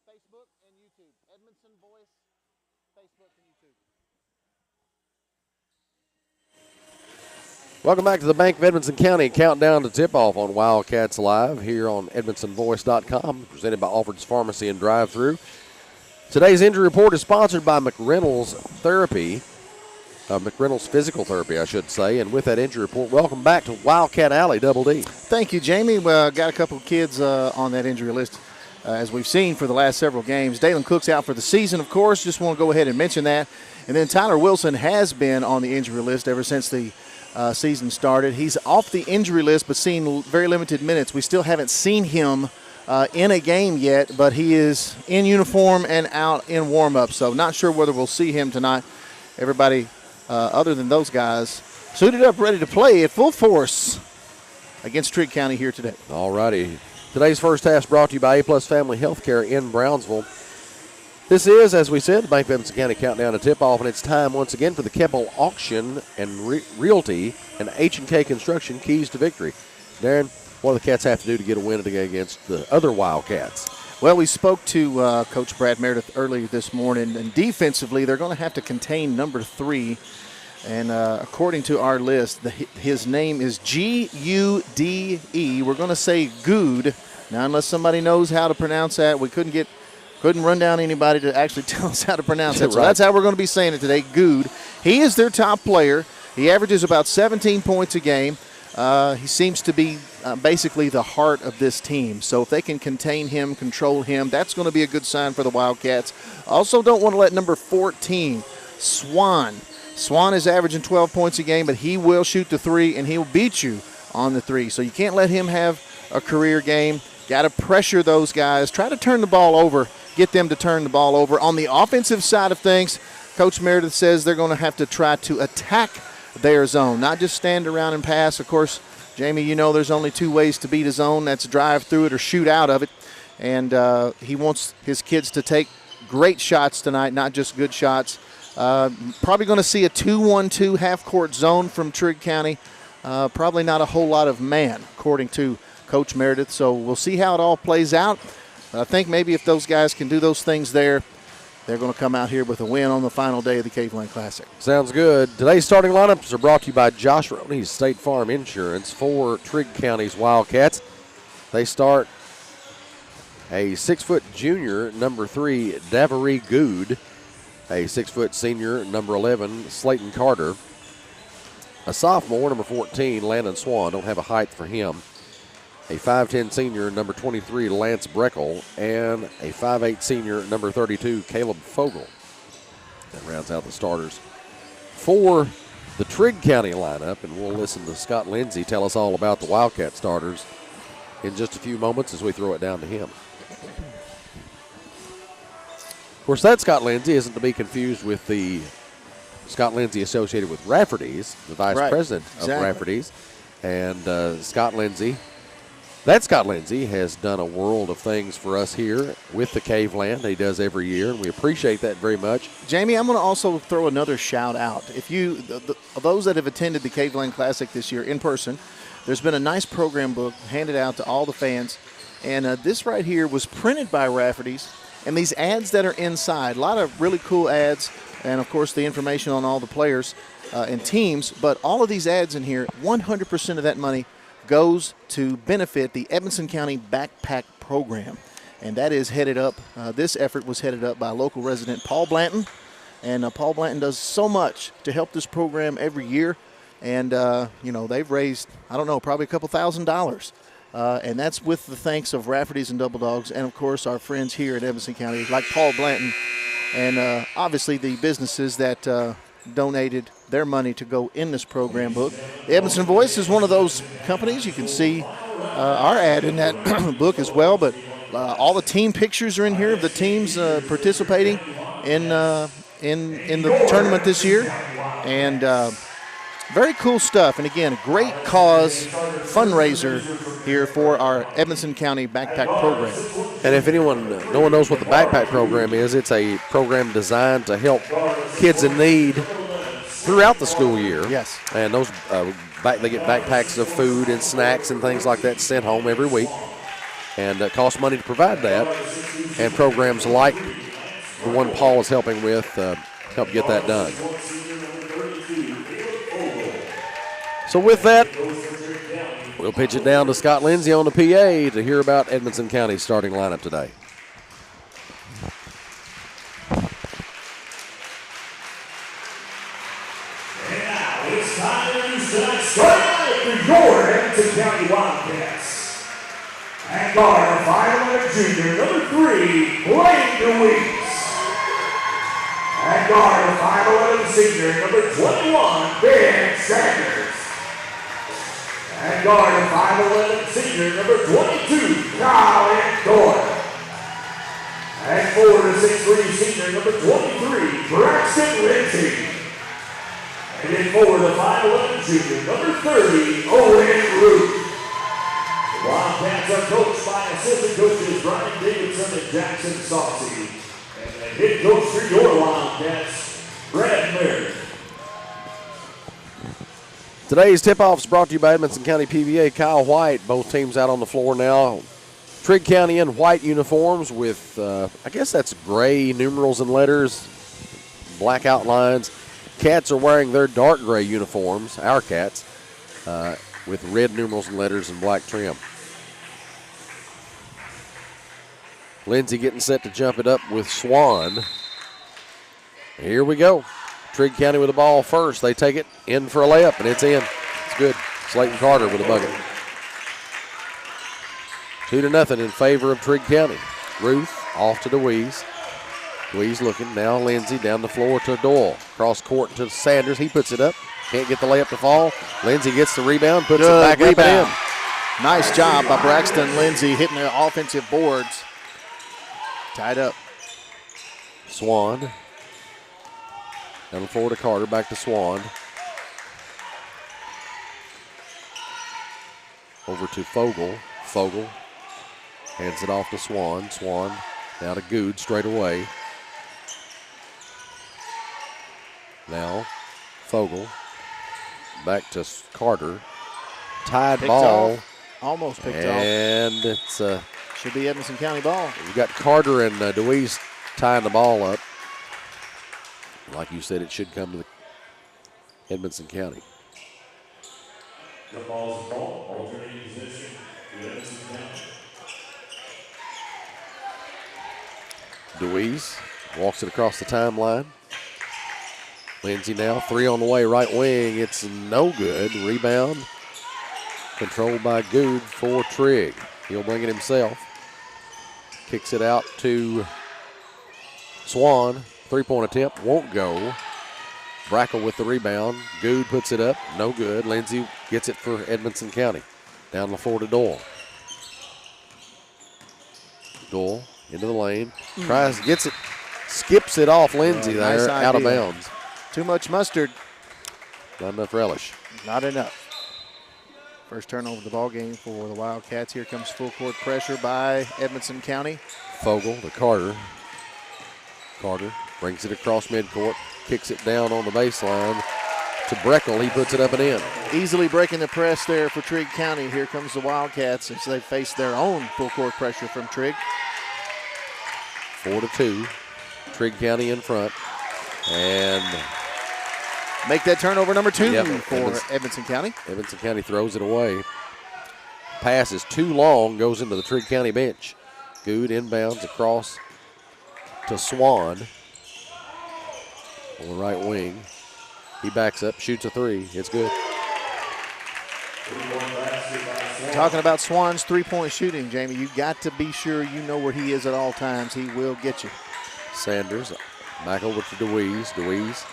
Facebook and YouTube. Edmondson Voice, Facebook and YouTube. Welcome back to the Bank of Edmonson County countdown to tip-off on Wildcats Live here on EdmondsonVoice.com, presented by Alfred's Pharmacy and Drive-Thru. Today's injury report is sponsored by McReynolds Therapy, McReynolds Physical Therapy, I should say. And with that injury report, welcome back to Wildcat Alley, Double D. Thank you, Jamie. Got a couple of kids on that injury list, as we've seen for the last several games. Dalen Cook's out for the season, of course. Just want to go ahead and mention that. And then Tyler Wilson has been on the injury list ever since the season started. He's off the injury list but seen very limited minutes. We still haven't seen him in a game yet, but he is in uniform and out in warm-up. So not sure whether we'll see him tonight. Everybody other than those guys suited up, ready to play at full force against Trigg County here today. All righty. Today's first half is brought to you by A-Plus Family Healthcare in Brownsville. This is, as we said, the Bank of Edmonson County countdown to tip-off, and it's time once again for the Keppel Auction and Realty and H&K Construction Keys to Victory. Darren, what do the Cats have to do to get a win today against the other Wildcats? Well, we spoke to Coach Brad Meredith earlier this morning, and defensively they're going to have to contain number 3. And according to our list, his name is G-U-D-E. We're going to say Good. Now, unless somebody knows how to pronounce that, we couldn't run down anybody to actually tell us how to pronounce it. So that's how we're going to be saying it today, Good. He is their top player. He averages about 17 points a game. He seems to be basically the heart of this team. So if they can contain him, control him, that's going to be a good sign for the Wildcats. Also don't want to let number 14, Swan. Swan is averaging 12 points a game, but he will shoot the 3, and he will beat you on the 3. So you can't let him have a career game. Got to pressure those guys. Try to turn the ball over. Get them to turn the ball over. On the offensive side of things, Coach Meredith says they're going to have to try to attack their zone, not just stand around and pass. Of course, Jamie, you know there's only 2 ways to beat a zone. That's drive through it or shoot out of it. And he wants his kids to take great shots tonight, not just good shots. Probably going to see a 2-1-2 half-court zone from Trigg County. Probably not a whole lot of man, according to Coach Meredith. So we'll see how it all plays out. I think maybe if those guys can do those things there, they're going to come out here with a win on the final day of the Caveland Classic. Sounds good. Today's starting lineups are brought to you by Josh Roney's State Farm Insurance for Trigg County's Wildcats. They start a 6-foot junior, number 3, Davery Good. A 6-foot senior, number 11, Slayton Carter. A sophomore, number 14, Landon Swan. Don't have a height for him. A 5'10 senior, number 23, Lance Breckel. And a 5'8 senior, number 32, Caleb Fogel. That rounds out the starters for the Trigg County lineup. And we'll listen to Scott Lindsay tell us all about the Wildcat starters in just a few moments as we throw it down to him. Of course, that Scott Lindsay isn't to be confused with the Scott Lindsay associated with Rafferty's, the vice president of Rafferty's. And Scott Lindsay has done a world of things for us here with the Caveland. He does every year, and we appreciate that very much. Jamie, I'm going to also throw another shout out. If you, those that have attended the Caveland Classic this year in person, there's been a nice program book handed out to all the fans. And this right here was printed by Rafferty's. And these ads that are inside, a lot of really cool ads, and, of course, the information on all the players and teams. But all of these ads in here, 100% of that money goes to benefit the Edmonson County Backpack Program. And that is headed up, this effort was headed up by local resident Paul Blanton. And Paul Blanton does so much to help this program every year. And, they've raised, probably a couple $1,000s. And that's with the thanks of Rafferty's and Double Dogs and, of course, our friends here at Edmonson County, like Paul Blanton, and obviously the businesses that donated their money to go in this program book. The Edmonton Voice is one of those companies. You can see our ad in that book as well, but all the team pictures are in here of the teams participating in the tournament this year. And very cool stuff. And, again, a great cause fundraiser here for our Edmonson County Backpack Program. And if no one knows what the Backpack Program is, it's a program designed to help kids in need throughout the school year. Yes. And those they get backpacks of food and snacks and things like that sent home every week. And it costs money to provide that. And programs like the one Paul is helping with help get that done. So with that, we'll pitch it down to Scott Lindsay on the PA to hear about Edmonson County's starting lineup today. And now it's time to use tonight's starting lineup for your Edmonson County Wildcats. And guard, 5'11" junior, number 3, Blaine DeWeese. And guard, 5'11" senior, number 21, Ben Sanders. And guard, 5'11" senior, number 22, Colin Doyle. And forward, 6'3" senior, number 23, Braxton Lindsay. And then forward, the 5'11" junior, number 30, Owen Root. The Wildcats are coached by assistant coaches Brian Davidson and Jackson Saucy. And the head coach for your Wildcats, Brad Meredith. Today's tip-off is brought to you by Edmonson County PVA, Kyle White. Both teams out on the floor now. Trigg County in white uniforms with, I guess that's gray numerals and letters, black outlines. Cats are wearing their dark gray uniforms, our Cats, with red numerals and letters and black trim. Lindsay getting set to jump it up with Swan. Here we go. Trigg County with the ball first. They take it in for a layup, and it's in. It's good. Slayton Carter with a bucket. 2-0 in favor of Trigg County. Ruth off to DeWeese. DeWeese looking. Now Lindsay down the floor to Doyle. Cross court to Sanders. He puts it up. Can't get the layup to fall. Lindsay gets the rebound, puts it back up and in. Nice job by Braxton Lindsay hitting the offensive boards. Tied up. Swan. Down the floor to Carter, back to Swan. Over to Fogel. Fogel hands it off to Swan. Swan now to Good straight away. Now Fogel back to Carter. Tied ball. Almost picked off. And it's should be Edmonson County ball. We've got Carter and DeWeese tying the ball up. Like you said, it should come to the Edmonson County. The ball's ball, alternating position to Edmonson County. DeWeese walks it across the timeline. Lindsay now, 3 on the way, right wing. It's no good. Rebound controlled by Good for Trigg. He'll bring it himself. Kicks it out to Swan. 3-point attempt won't go. Brackle with the rebound. Good puts it up. No good. Lindsay gets it for Edmonson County. Down the floor to Doyle. Doyle into the lane. Tries, gets it, skips it off Lindsay there, nice out of idea. bounds. Too much mustard. Not enough relish. Not enough. First turnover of the ball game for the Wildcats. Here comes full court pressure by Edmonson County. Fogel to Carter. Carter brings it across midcourt, kicks it down on the baseline to Breckle. He puts it up and in. Easily breaking the press there for Trigg County. Here comes the Wildcats as they face their own full court pressure from Trigg. 4-2. Trigg County in front. And make that turnover number 2 yep, for Edmonson County. Edmonson County throws it away. Pass is too long, goes into the Trigg County bench. Good inbounds across to Swan on the right wing. He backs up, shoots a 3. It's good. Talking about Swan's three-point shooting, Jamie, you got to be sure you know where he is at all times. He will get you. Sanders back over to DeWeese. DeWeese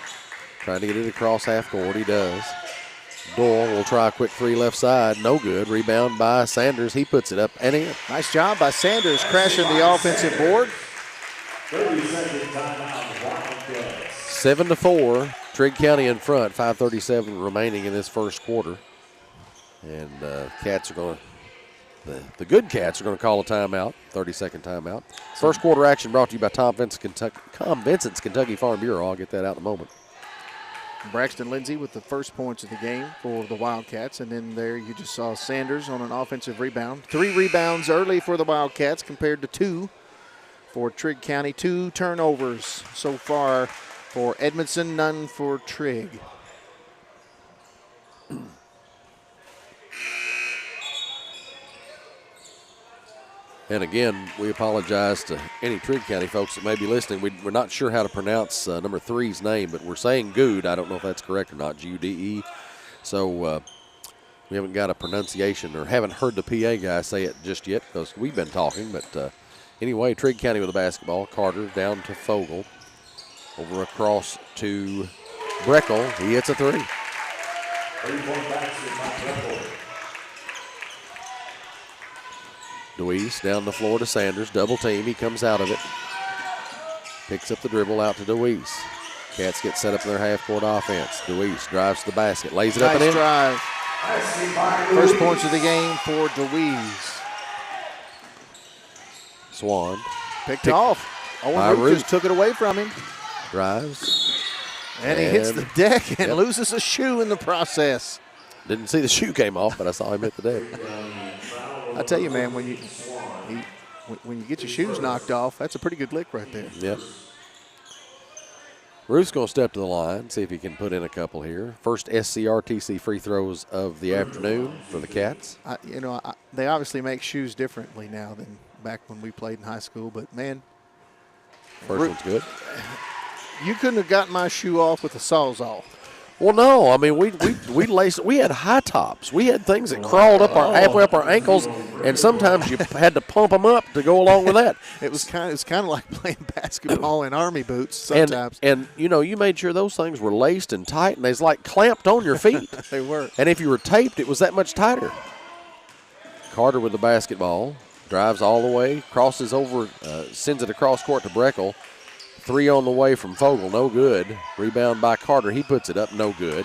trying to get it across half court. He does. Doyle will try a quick 3 left side. No good. Rebound by Sanders. He puts it up and in. Nice job by Sanders crashing the offensive board. 30-second timeout. 7-4. Trigg County in front. 5:37 remaining in this first quarter. And Cats are going to, the good Cats are going to call a timeout. 30-second timeout. First quarter action brought to you by Tom Vincent's Kentucky Farm Bureau. I'll get that out in a moment. Braxton Lindsay with the first points of the game for the Wildcats. And then there you just saw Sanders on an offensive rebound. 3 rebounds early for the Wildcats compared to 2 for Trigg County. 2 turnovers so far for Edmondson, none for Trigg. And again, we apologize to any Trigg County folks that may be listening. We're not sure how to pronounce number 3's name, but we're saying Good. I don't know if that's correct or not, G-U-D-E. So we haven't got a pronunciation or haven't heard the PA guy say it just yet because we've been talking. But anyway, Trigg County with the basketball. Carter down to Fogle. Over across to Breckle. He hits a 3. 3-point basket by Breckle. Deweese down the floor to Sanders. Double team. He comes out of it. Picks up the dribble out to Deweese. Cats get set up in their half-court offense. Deweese drives to the basket. Lays it up and in. Nice drive. First points of the game for Deweese. Swan. Picked off. Owen Root just took it away from him. Drives. And he hits the deck and loses a shoe in the process. Didn't see the shoe came off, but I saw him hit the deck. I tell you, man, when you get your shoes knocked off, that's a pretty good lick right there. Yep. Ruth's going to step to the line, see if he can put in a couple here. First SCRTC free throws of the afternoon for the Cats. They obviously make shoes differently now than back when we played in high school, but, man. First one's good. You couldn't have gotten my shoe off with a Sawzall. Well, no. I mean, we laced. We had high tops. We had things that crawled up halfway up our ankles, and sometimes you had to pump them up to go along with that. It was kind of like playing basketball in army boots sometimes. And you made sure those things were laced and tight, and they was like clamped on your feet. They were. And if you were taped, it was that much tighter. Carter with the basketball, drives all the way, crosses over, sends it across court to Breckle. 3 on the way from Fogle, no good. Rebound by Carter, he puts it up, no good.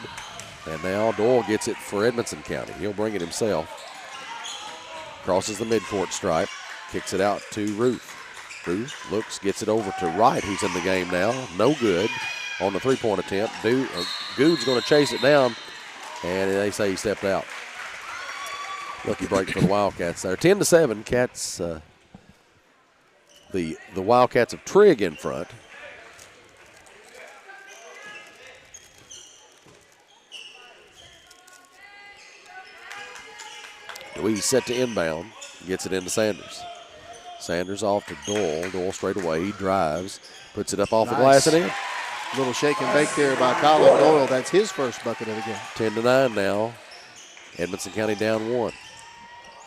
And now Doyle gets it for Edmondson County. He'll bring it himself. Crosses the midcourt stripe, kicks it out to Ruth. Ruth looks, gets it over to Wright, who's in the game now. No good on the 3-point attempt. Good's going to chase it down, and they say he stepped out. Lucky break for the Wildcats there. 10-7, Cats, the Wildcats of Trigg in front. Deweese set to inbound, gets it into Sanders. Sanders off to Doyle. Doyle straight away. He drives, puts it up off the glass and in. Little shake and bake there by Colin Doyle. That's his first bucket of the game. 10-9 now. Edmondson County down 1.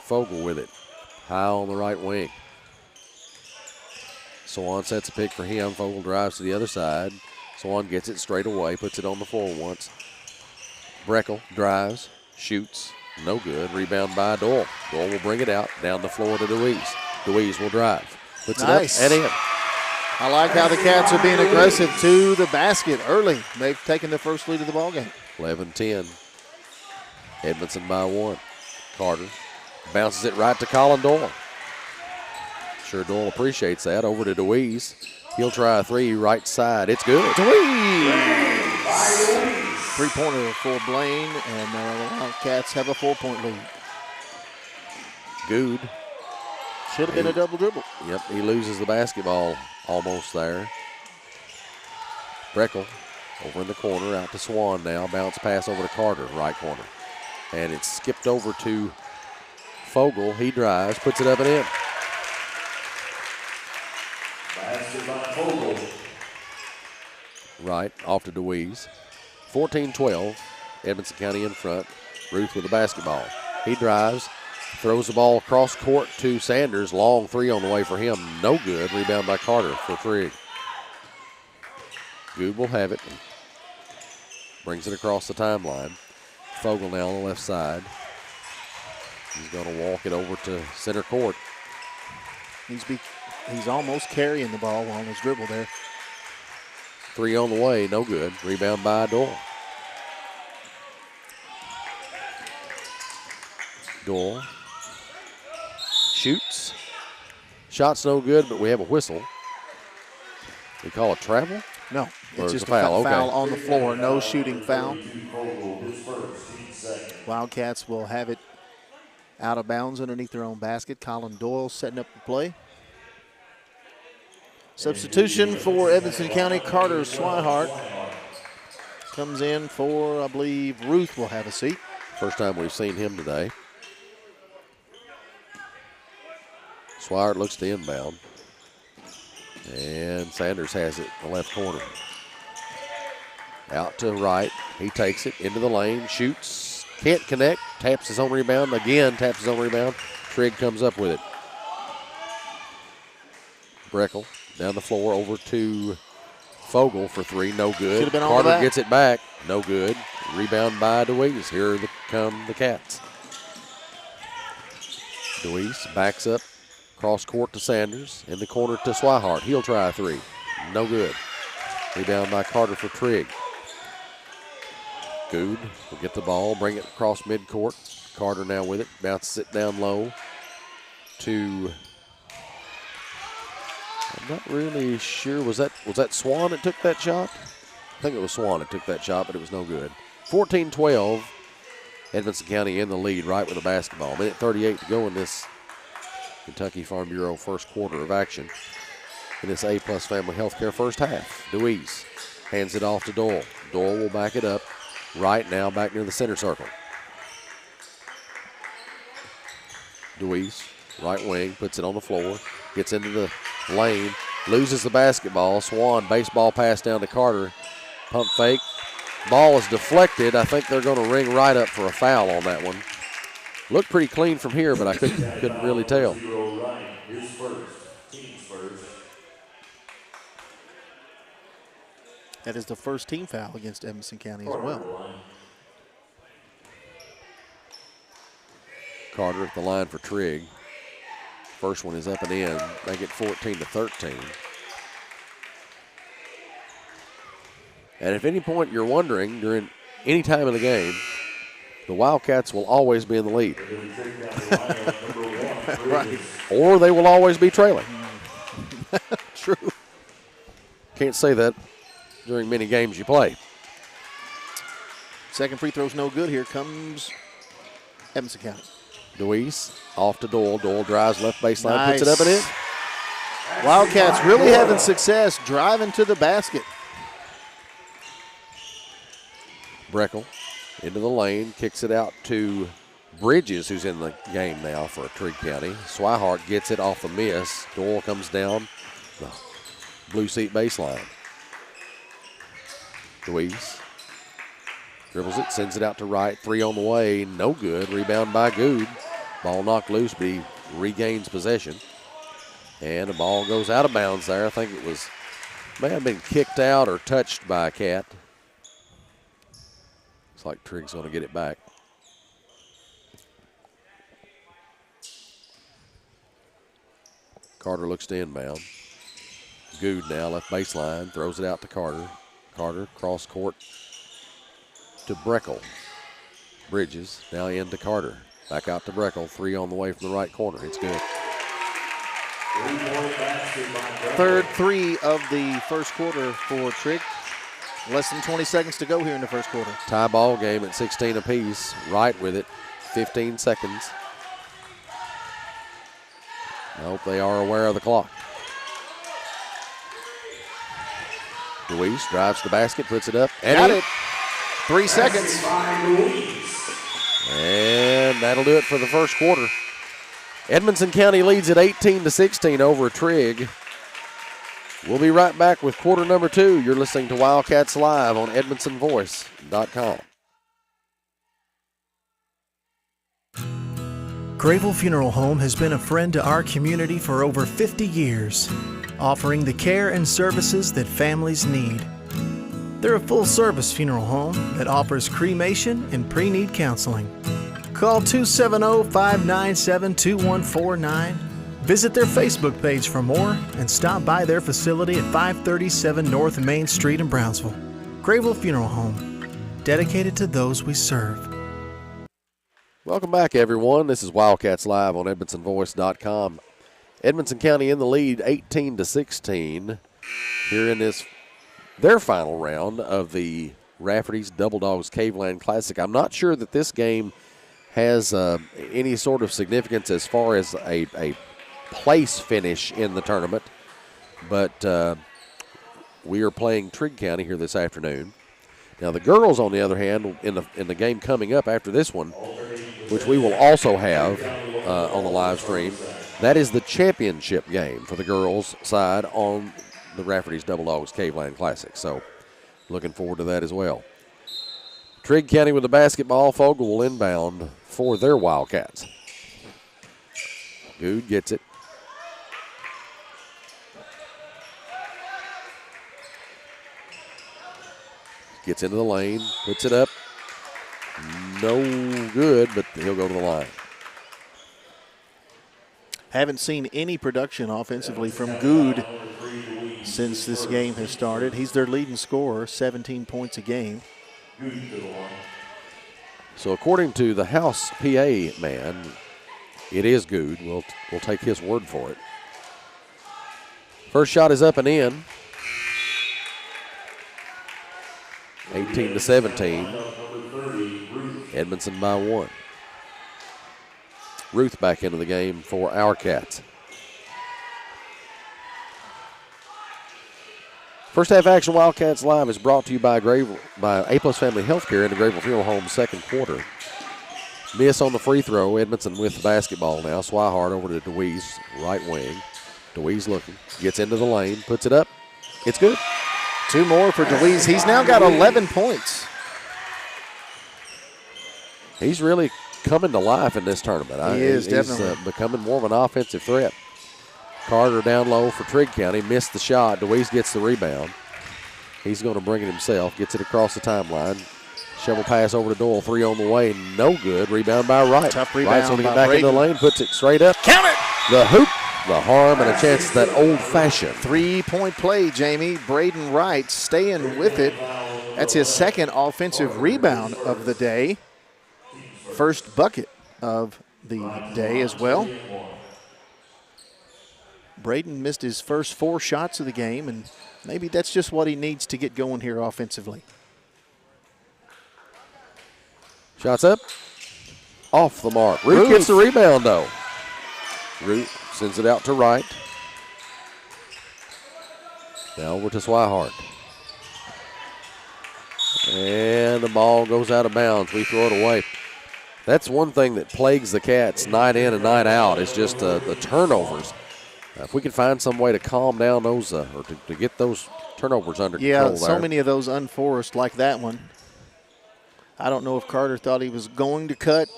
Fogle with it. High on the right wing. Swan sets a pick for him. Fogle drives to the other side. Swan gets it straight away, puts it on the floor once. Breckle drives, shoots. No good. Rebound by Doyle. Doyle will bring it out down the floor to Deweese. Deweese will drive. Puts it up and in. I like how the Cats are being aggressive to the basket early. They've taken the first lead of the ballgame. 11-10. Edmondson by 1. Carter bounces it right to Colin Doyle. Sure Doyle appreciates that. Over to Deweese. He'll try a 3 right side. It's good. Deweese! 3-pointer for Blaine, and the Wildcats have a 4-point lead. Good. Should have been a double dribble. Yep, he loses the basketball almost there. Breckle over in the corner, out to Swan now. Bounce pass over to Carter, right corner. And it's skipped over to Fogle. He drives, puts it up and in. Basket by Fogle. Right, off to Deweese. 14-12, Edmondson County in front. Ruth with the basketball. He drives, throws the ball across court to Sanders. Long 3 on the way for him. No good. Rebound by Carter for Trigg. Good will have it. Brings it across the timeline. Fogle now on the left side. He's going to walk it over to center court. He's almost carrying the ball on his dribble there. 3 on the way, no good. Rebound by Doyle. Doyle shoots. Shot's no good, but we have a whistle. We call it travel? No, Or It's just a foul. foul Okay. on the floor, no shooting foul. Wildcats will have it out of bounds underneath their own basket. Colin Doyle setting up the play. Substitution for Evanston County, Carter Swihart comes in for, I believe, Ruth will have a seat. First time we've seen him today. Swihart looks to inbound. And Sanders has it in the left corner. Out to right. He takes it into the lane, shoots, can't connect, taps his own rebound, again taps his own rebound. Trigg comes up with it. Breckel down the floor over to Fogle for three, no good. Should've been on Carter the back. gets it back, no good. Rebound by DeWeese. Here come the Cats. DeWeese backs up, cross court to Sanders, in the corner to Swihart. He'll try a three, no good. Rebound by Carter for Trigg. Good will get the ball, bring it across midcourt. Carter now with it, bounces it down low to, I'm not really sure, was that Swan that took that shot? I think it was Swan that took that shot, but it was no good. 14-12, Edmonson County in the lead right with the basketball. Minute 38 to go in this Kentucky Farm Bureau first quarter of action. In this A-plus Family Healthcare first half. DeWeese hands it off to Doyle. Doyle will back it up. Right now, back near the center circle. DeWeese, right wing, puts it on the floor, gets into the lane, loses the basketball. Swan, baseball pass down to Carter. Pump fake. Ball is deflected. I think they're going to ring right up for a foul on that one. Looked pretty clean from here, but I couldn't really tell. That is the first team foul against Evanston County as well. Carter at the line for Trigg. First one is up and in. Make it 14-13. And if any point you're wondering during any time of the game, the Wildcats will always be in the lead. Right. Or they will always be trailing. True. Can't say that during many games you play. Second free throw's no good. Here comes Evanston County. DeWeese off to Doyle. Doyle drives left baseline, Nice. puts it up and in. Wildcats really having success driving to the basket. Breckel into the lane, kicks it out to Bridges, who's in the game now for Trigg County. Swihart gets it off the miss. Doyle comes down the blue seat baseline. DeWeese dribbles it, sends it out to right. Three on the way, no good. Rebound by Good. Ball knocked loose, but he regains possession. And the ball goes out of bounds there. I think it may have been kicked out or touched by a Cat. Looks like Trigg's going to get it back. Carter looks to inbound. Good now, left baseline, throws it out to Carter. Carter, cross court to Breckel. Bridges, now into Carter. Back out to Breckel, three on the way from the right corner. It's good. Third three of the first quarter for Trigg. Less than 20 seconds to go here in the first quarter. Tie ball game at 16 apiece. Right with it, 15 seconds. I hope they are aware of the clock. DeWeese drives the basket, puts it up. And Got it. 3 seconds. And that'll do it for the first quarter. Edmonson County leads at 18-16 over Trigg. We'll be right back with quarter number 2. You're listening to Wildcats Live on EdmonsonVoice.com. Grable Funeral Home has been a friend to our community for over 50 years, offering the care and services that families need. They're a full-service funeral home that offers cremation and pre-need counseling. Call 270-597-2149. Visit their Facebook page for more and stop by their facility at 537 North Main Street in Brownsville. Grable Funeral Home, dedicated to those we serve. Welcome back, everyone. This is Wildcats Live on EdmonsonVoice.com. Edmonson County in the lead, 18-16. Here in this their final round of the Rafferty's Double Dogs Caveland Classic. I'm not sure that this game has any sort of significance as far as a place finish in the tournament, but we are playing Trigg County here this afternoon. Now the girls, on the other hand, in the game coming up after this one, which we will also have on the live stream, that is the championship game for the girls' side on the Rafferty's Double Dogs Caveland Classic. So looking forward to that as well. Trigg County with the basketball. Fogle will inbound for their Wildcats. Good gets it. Gets into the lane, puts it up. No good, but he'll go to the line. Haven't seen any production offensively from Good since this game has started. He's their leading scorer, 17 points a game. So according to the house PA man, it is Good. We'll take his word for it. First shot is up and in. 18-17. Edmondson by 1. Ruth back into the game for our Cats. First half action Wildcats Live is brought to you by A-Plus Family Healthcare and the Grayville Funeral Home second quarter. Miss on the free throw. Edmondson with the basketball now. Swihart over to DeWeese, right wing. DeWeese looking. Gets into the lane. Puts it up. It's good. 2 more for DeWeese. He's now got 11 points. He's really coming to life in this tournament. He is, definitely. He's becoming more of an offensive threat. Carter down low for Trigg County. Missed the shot. DeWeese gets the rebound. He's going to bring it himself. Gets it across the timeline. Shovel pass over to Doyle. 3 on the way. No good. Rebound by Wright. Tough rebound Wright's going to get by back into the lane. Puts it straight up. Count it! The hoop, the harm, and a chance at that old-fashioned. 3-point play, Jamie. Braden Wright staying with it. That's his second offensive rebound of the day. First bucket of the day as well. Braden missed his first 4 shots of the game, and maybe that's just what he needs to get going here offensively. Shots up. Off the mark. Root gets the rebound, though. Root sends it out to Wright. Now over to Swihart. And the ball goes out of bounds. We throw it away. That's one thing that plagues the Cats night in and night out is just the turnovers. If we could find some way to calm down those or to get those turnovers under control Yeah, so there. many of those unforced like that one. I don't know if Carter thought he was going to cut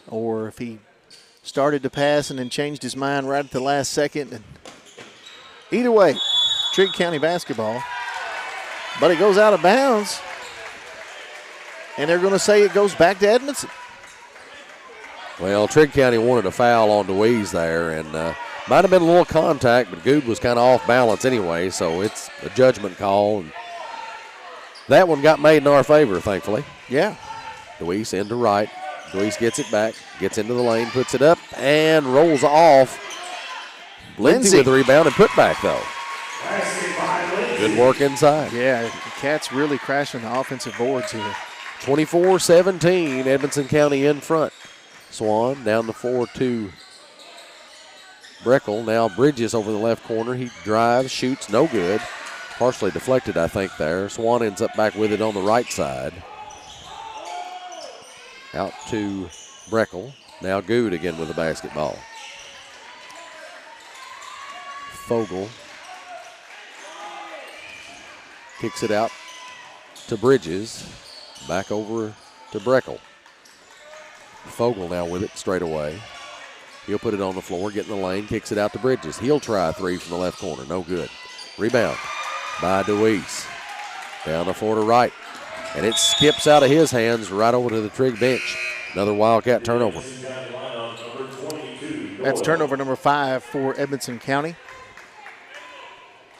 or if he started to pass and then changed his mind right at the last second. And either way, Trigg County basketball. But it goes out of bounds. And they're going to say it goes back to Edmondson. Well, Trigg County wanted a foul on DeWeese there, and might have been a little contact, but Good was kind of off balance anyway, so it's a judgment call. And that one got made in our favor, thankfully. Yeah. DeWeese into right. DeWeese gets it back, gets into the lane, puts it up, and rolls off. Lindsay with the rebound and put back, though. Good work inside. Yeah, the Cats really crashing the offensive boards here. 24-17, Edmondson County in front. Swan down the floor to Breckle. Now Bridges over the left corner. He drives, shoots, no good. Partially deflected, I think, there. Swan ends up back with it on the right side. Out to Breckle. Now Good again with the basketball. Fogle kicks it out to Bridges. Back over to Breckle. Fogle now with it straight away. He'll put it on the floor, get in the lane, kicks it out to Bridges. He'll try a 3 from the left corner. No good. Rebound by DeWeese. Down the floor to Wright. And it skips out of his hands right over to the Trigg bench. Another Wildcat turnover. That's turnover number 5 for Edmondson County,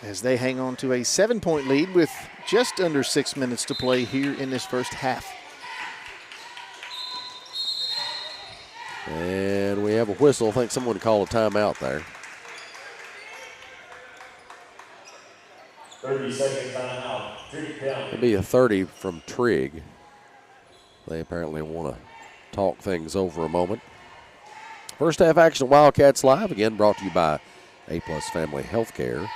as they hang on to a 7-point lead with just under 6 minutes to play here in this first half. And we have a whistle. I think someone called a timeout there. 30-second timeout. It'll be a 30 from Trigg. They apparently want to talk things over a moment. First half action, Wildcats Live, again brought to you by A-Plus Family Healthcare.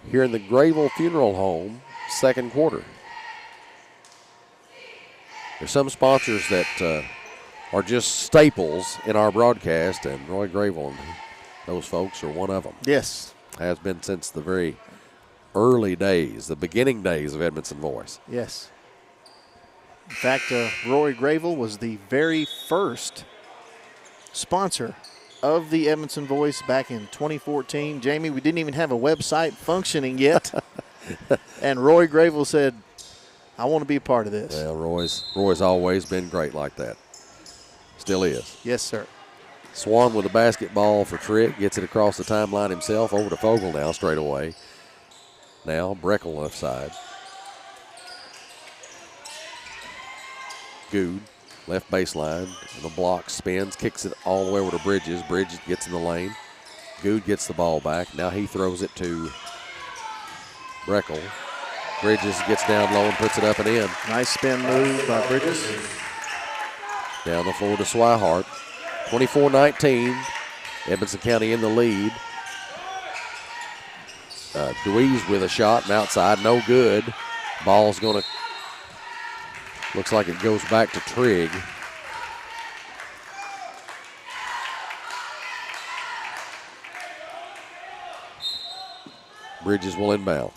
Here in the Grayville Funeral Home, second quarter. There's some sponsors that are just staples in our broadcast, and Roy Grayville and those folks are one of them. Yes. Has been since the very early days, the beginning days of Edmondson Voice. Yes. In fact, Roy Grayville was the very first sponsor of the Edmondson Voice back in 2014. Jamie, we didn't even have a website functioning yet. And Roy Grayville said, I want to be a part of this. Well, Roy's always been great like that. Still is. Yes, sir. Swan with a basketball for Trigg. Gets it across the timeline himself. Over to Fogle now, straight away. Now, Breckel left side. Good, left baseline. The block spins, kicks it all the way over to Bridges. Bridges gets in the lane. Good gets the ball back. Now he throws it to Breckel. Bridges gets down low and puts it up and in. Nice spin move by Bridges. Down the floor to Swihart. 24-19. Edmondson County in the lead. Dewey's with a shot and outside, no good. Ball's going to, looks like it goes back to Trigg. Bridges will inbound.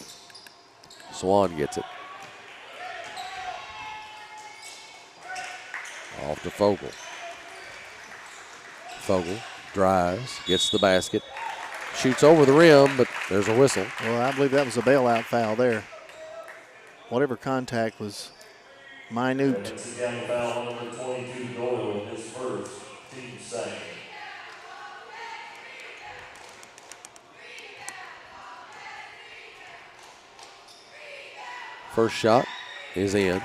Swan gets it. Off to Fogle. Fogle drives, gets the basket, shoots over the rim, but there's a whistle. Well, I believe that was a bailout foul there. Whatever contact was minute. Again, foul number 22, Doyle, his first, team second. First shot is in.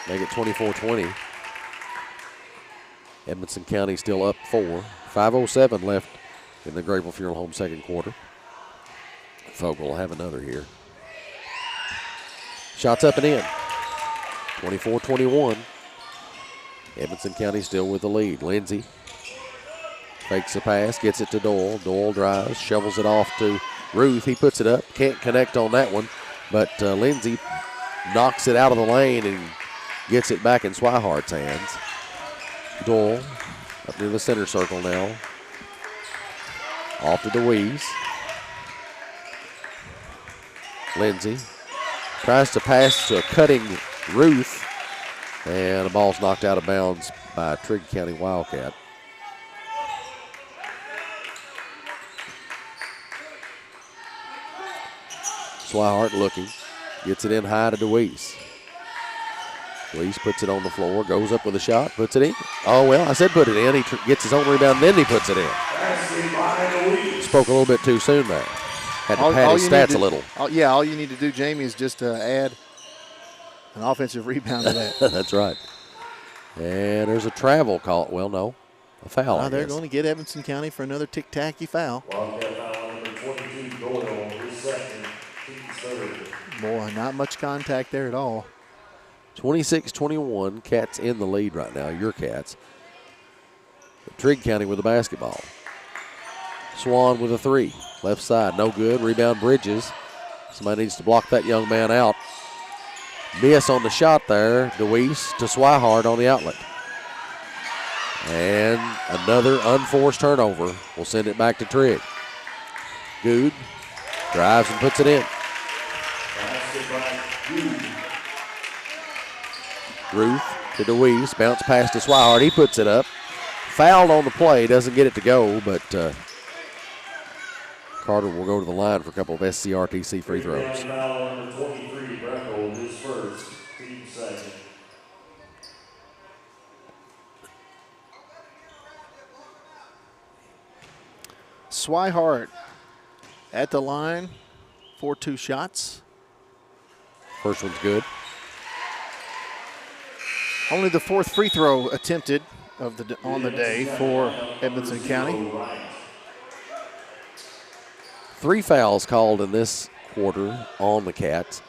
Make it 24-20. Edmondson County still up 4. 5:07 left in the Grayville Funeral Home second quarter. Fogle will have another here. Shots up and in. 24-21. Edmondson County still with the lead. Lindsay fakes the pass, gets it to Doyle. Doyle drives, shovels it off to Ruth. He puts it up. Can't connect on that one, but Lindsay knocks it out of the lane and gets it back in Swihart's hands. Doyle up near the center circle now. Off to DeWeese. Lindsay tries to pass to a cutting Ruth, and the ball's knocked out of bounds by a Trigg County Wildcat. Swihart looking, gets it in high to DeWeese. DeWeese puts it on the floor, goes up with a shot, puts it in. Oh, well, I said put it in. He gets his own rebound, then he puts it in. Spoke a little bit too soon there. Had to pad his stats a little. All you need to do, Jamie, is just add an offensive rebound to that. That's right. And there's a travel call. Well, no, a foul. They're going to get Edmondson County for another tic-tacky foul. Wildcat foul number 22, Doyle, his second, team third. Boy, not much contact there at all. 26-21, Cats in the lead right now, your Cats. Trigg County with the basketball. Swan with a three. Left side, no good. Rebound Bridges. Somebody needs to block that young man out. Miss on the shot there. DeWeese to Swihart on the outlet. And another unforced turnover. We'll send it back to Trigg. Good drives and puts it in. Ruth to DeWeese, bounce pass to Swihart. He puts it up. Fouled on the play, doesn't get it to go, but Carter will go to the line for a couple of SCRTC free throws. Foul number 23, Breckel, his first, team second. Swihart at the line for 2 shots. First one's good. Only the 4th free throw attempted on the day for Edmondson County. 3 fouls called in this quarter on the Cats.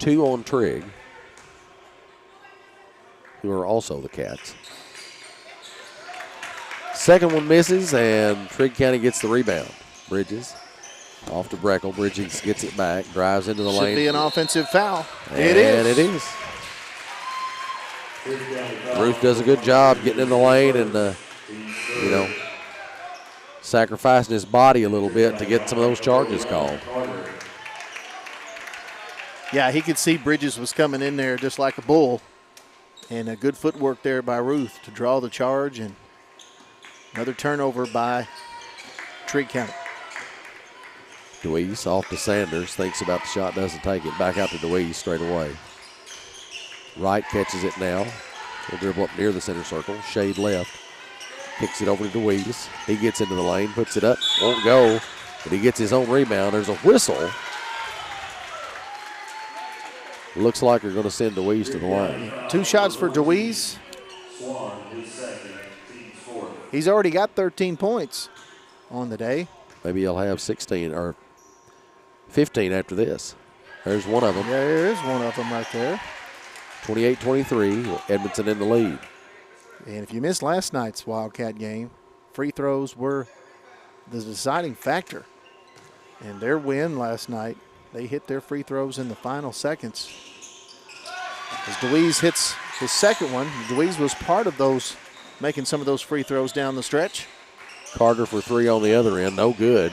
2 on Trigg, who are also the Cats. Second one misses, and Trigg County gets the rebound. Bridges off to Breckel. Bridges gets it back, drives into the lane. Should be an offensive foul. And it is. Ruth does a good job getting in the lane and, sacrificing his body a little bit to get some of those charges called. Yeah, he could see Bridges was coming in there just like a bull. And a good footwork there by Ruth to draw the charge, and another turnover by Trigg County. DeWeese off to Sanders, thinks about the shot, doesn't take it. Back out to DeWeese straight away. Wright catches it now. He'll dribble up near the center circle, shade left. Kicks it over to DeWeese. He gets into the lane, puts it up, won't go, but he gets his own rebound. There's a whistle. Looks like they're going to send DeWeese to the line. 2 shots for DeWeese. He's already got 13 points on the day. Maybe he'll have 16 or 15 after this. There's one of them. Yeah, there is one of them right there. 28-23, Edmondson in the lead. And if you missed last night's Wildcat game, free throws were the deciding factor. And their win last night, they hit their free throws in the final seconds. As DeWeese hits his second one, DeWeese was part of those, making some of those free throws down the stretch. Carter for 3 on the other end, no good.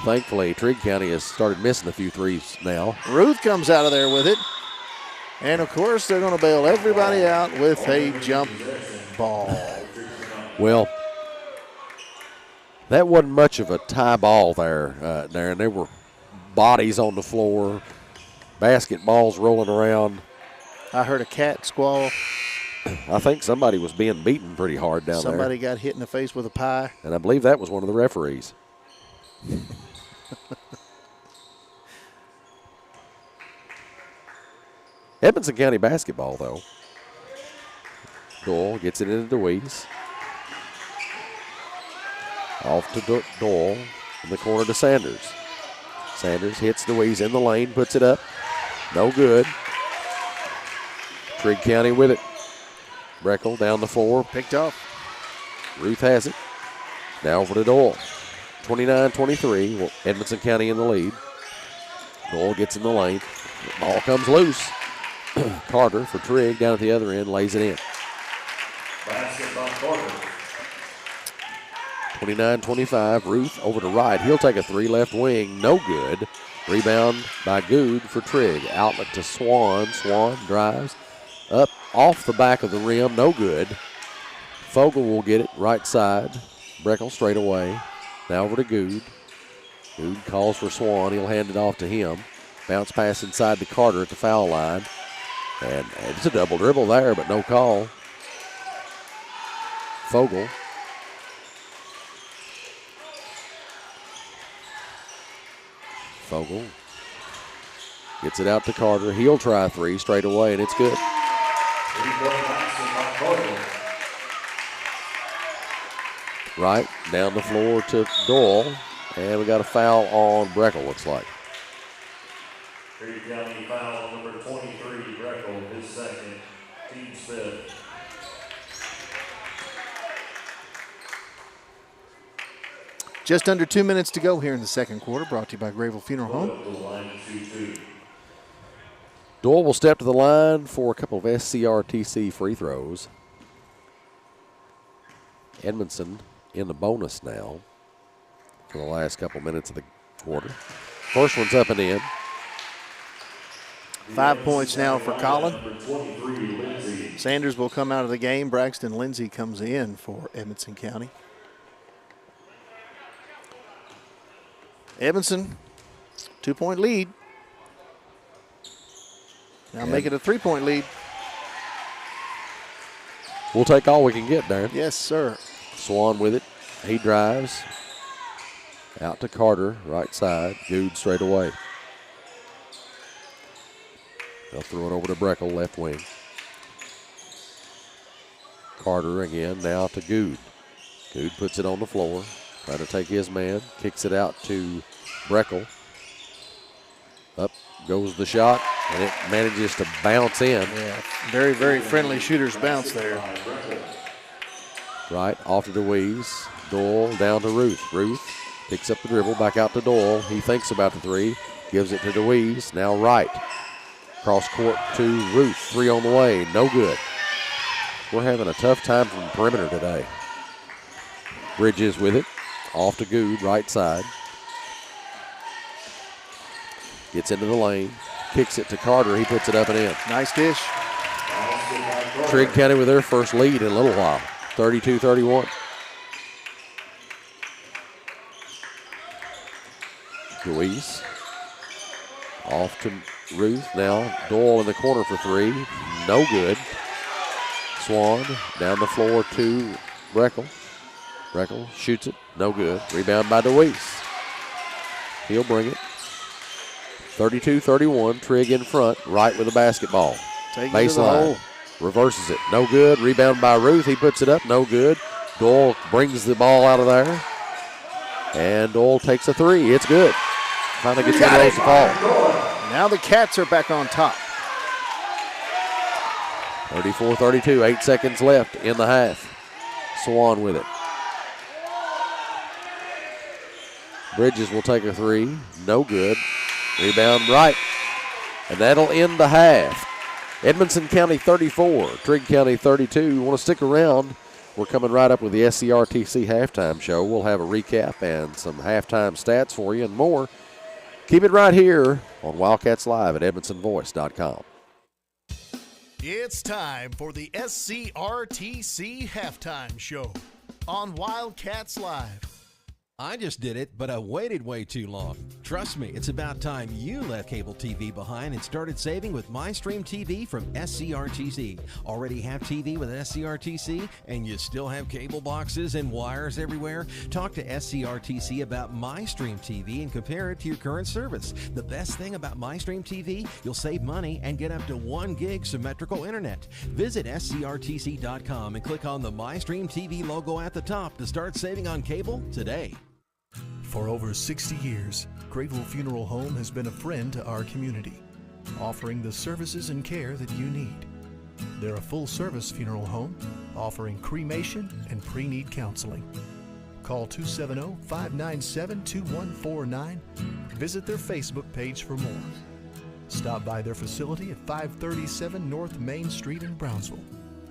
Thankfully, Trigg County has started missing a few threes now. Ruth comes out of there with it. And, of course, they're going to bail everybody out with a jump ball. Well, that wasn't much of a tie ball there, Darren. There were bodies on the floor, basketballs rolling around. I heard a cat squall. I think somebody was being beaten pretty hard down there. Somebody got hit in the face with a pie. And I believe that was one of the referees. Edmondson County basketball, though. Doyle gets it into DeWeese. Off to Doyle in the corner to Sanders. Sanders hits DeWeese in the lane, puts it up. No good. Trigg County with it. Breckel down the floor. Picked up. Ruth has it. Now over to Doyle. 29-23. Well, Edmondson County in the lead. Doyle gets in the lane. The ball comes loose. Carter for Trigg down at the other end lays it in. Basket by Carter. 29-25. Ruth over to Wright. He'll take a 3 left wing. No good. Rebound by Good for Trigg. Outlet to Swan. Swan drives up off the back of the rim. No good. Fogle will get it right side. Breckel straight away. Now over to Good. Good calls for Swan. He'll hand it off to him. Bounce pass inside to Carter at the foul line. And it's a double dribble there, but no call. Fogle. Fogle gets it out to Carter. He'll try 3 straight away, and it's good. Right down the floor to Doyle, and we got a foul on Breckel, looks like. Trigg County foul on number 23, Breckel, his second, team's fifth. Just under 2 minutes to go here in the second quarter, brought to you by Grayville Funeral Home. Doyle will step to the line for a couple of SCRTC free throws. Edmondson in the bonus now for the last couple minutes of the quarter. First one's up and in. 5 points now for Colin. Sanders will come out of the game. Braxton Lindsay comes in for Edmondson County. Edmondson, 2-point lead. Now make it a 3-point lead. We'll take all we can get, Darren. Yes, sir. Swan with it. He drives. Out to Carter, right side. Good straight away. They'll throw it over to Breckel, left wing. Carter again, now to Good. Good puts it on the floor. Trying to take his man. Kicks it out to Breckel. Up goes the shot, And it manages to bounce in. Yeah, very, very friendly shooter's bounce there. Right, off to DeWeese. Doyle down to Ruth. Ruth picks up the dribble, back out to Doyle. He thinks about the three, gives it to DeWeese. Now right. Cross court to Ruth. Three on the way, no good. We're having a tough time from the perimeter today. Bridges with it. Off to Good, right side. Gets into the lane. Kicks it to Carter. He puts it up and in. Nice dish. Trigg County with their first lead in a little while. 32-31. Louise. Off to Ruth. Now Doyle in the corner for three. No good. Swan down the floor to Breckel. Breckel shoots it. No good. Rebound by DeWeese. He'll bring it. 32-31. Trigg in front. Right with the basketball. Baseline. Reverses it. No good. Rebound by Ruth. He puts it up. No good. Doyle brings the ball out of there. And Doyle takes a three. It's good. Finally gets one of those to fall. Now the Cats are back on top. 34-32. 8 seconds left in the half. Swan with it. Bridges will take a three. No good. Rebound right. And that'll end the half. Edmonson County 34, Trigg County 32. You want to stick around? We're coming right up with the SCRTC halftime show. We'll have a recap and some halftime stats for you and more. Keep it right here on Wildcats Live at EdmonsonVoice.com. It's time for the SCRTC halftime show on Wildcats Live. I just did it, but I waited way too long. Trust me, it's about time you left cable TV behind and started saving with MyStream TV from SCRTC. Already have TV with SCRTC and you still have cable boxes and wires everywhere? Talk to SCRTC about MyStream TV and compare it to your current service. The best thing about MyStream TV, you'll save money and get up to 1 gig symmetrical internet. Visit scrtc.com and click on the MyStream TV logo at the top to start saving on cable today. For over 60 years, Grayville Funeral Home has been a friend to our community, offering the services and care that you need. They're a full-service funeral home, offering cremation and pre-need counseling. Call 270-597-2149. Visit their Facebook page for more. Stop by their facility at 537 North Main Street in Brownsville.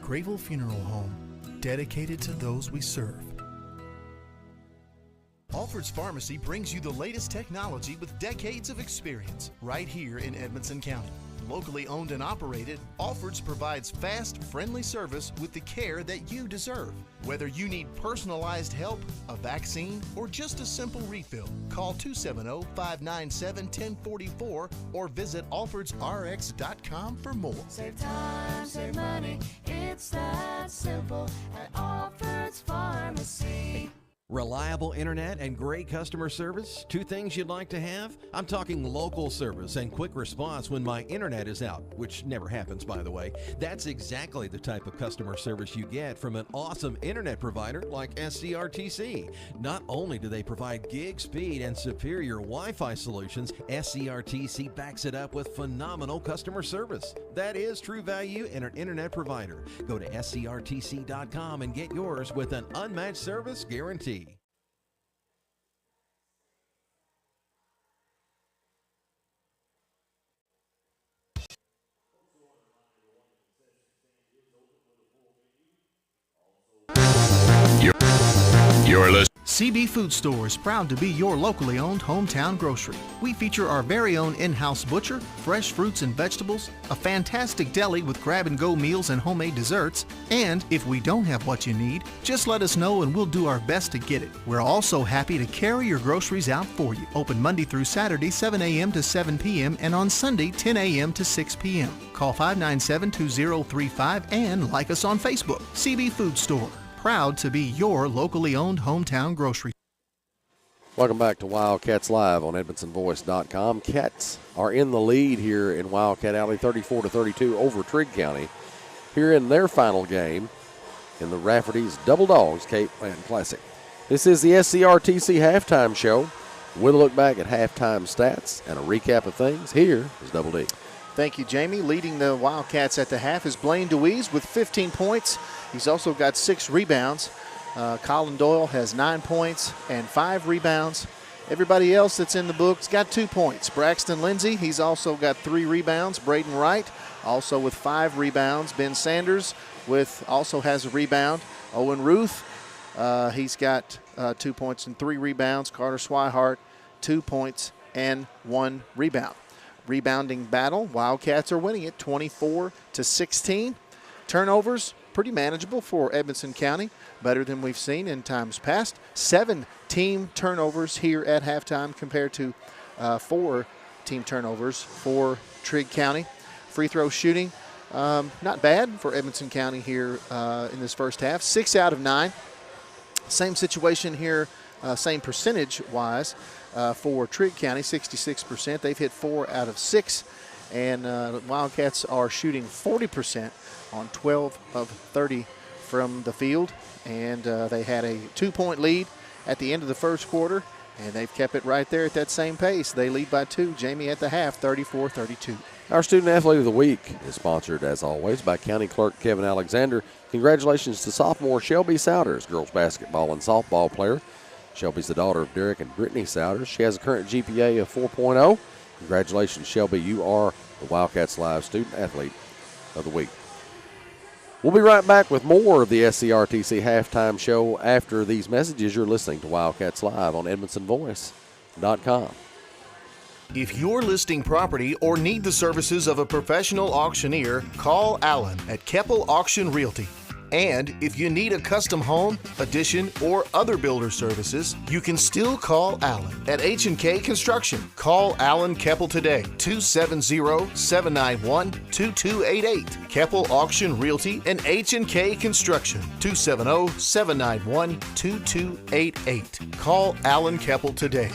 Grayville Funeral Home, dedicated to those we serve. Alfred's Pharmacy brings you the latest technology with decades of experience right here in Edmonson County. Locally owned and operated, Alfred's provides fast, friendly service with the care that you deserve. Whether you need personalized help, a vaccine, or just a simple refill, call 270-597-1044 or visit alfredsrx.com for more. Save time, save money, it's that simple at Alfred's Pharmacy. Reliable internet and great customer service, 2 things you'd like to have? I'm talking local service and quick response when my internet is out, which never happens, by the way. That's exactly the type of customer service you get from an awesome internet provider like SCRTC. Not only do they provide gig speed and superior Wi-Fi solutions, SCRTC backs it up with phenomenal customer service. That is true value in an internet provider. Go to scrtc.com and get yours with an unmatched service guarantee. You're listening. CB Food Store is proud to be your locally owned hometown grocery. We feature our very own in-house butcher, fresh fruits and vegetables, a fantastic deli with grab-and-go meals and homemade desserts, and if we don't have what you need, just let us know and we'll do our best to get it. We're also happy to carry your groceries out for you. Open Monday through Saturday, 7 a.m. to 7 p.m. and on Sunday, 10 a.m. to 6 p.m. Call 597-2035 and like us on Facebook. CB Food Store. Proud to be your locally owned hometown grocery. Welcome back to Wildcats Live on EdmonsonVoice.com. Cats are in the lead here in Wildcat Alley, 34-32 over Trigg County. Here in their final game in the Rafferty's Double Dogs Cape Land Classic. This is the SCRTC halftime show. We'll look back at halftime stats and a recap of things. Here is Double D. Thank you, Jamie. Leading the Wildcats at the half is Blaine DeWeese with 15 points. He's also got 6 rebounds. Colin Doyle has 9 points and 5 rebounds. Everybody else that's in the book's got 2 points. Braxton Lindsay, he's also got 3 rebounds. Braden Wright, also with 5 rebounds. Ben Sanders also has a rebound. Owen Ruth, he's got 2 points and 3 rebounds. Carter Swihart, 2 points and 1 rebound. Rebounding battle, Wildcats are winning it 24-16. Turnovers, pretty manageable for Edmonson County, better than we've seen in times past. 7 team turnovers here at halftime compared to 4 team turnovers for Trigg County. Free throw shooting, not bad for Edmonson County here in this first half. 6 out of 9. Same situation here, same percentage-wise for Trigg County, 66%. They've hit 4 out of 6, and Wildcats are shooting 40% on 12 of 30 from the field. And they had a 2-point lead at the end of the first quarter, and they've kept it right there at that same pace. They lead by 2. Jamie at the half, 34-32. Our Student Athlete of the Week is sponsored, as always, by County Clerk Kevin Alexander. Congratulations to sophomore Shelby Souders, girls basketball and softball player. Shelby's the daughter of Derek and Brittany Souders. She has a current GPA of 4.0. Congratulations, Shelby. You are the Wildcats Live Student Athlete of the Week. We'll be right back with more of the SCRTC halftime show after these messages. You're listening to Wildcats Live on EdmonsonVoice.com. If you're listing property or need the services of a professional auctioneer, call Alan at Keppel Auction Realty. And if you need a custom home, addition, or other builder services, you can still call Alan at H&K Construction. Call Alan Keppel today, 270-791-2288. Keppel Auction Realty and H&K Construction, 270-791-2288. Call Alan Keppel today.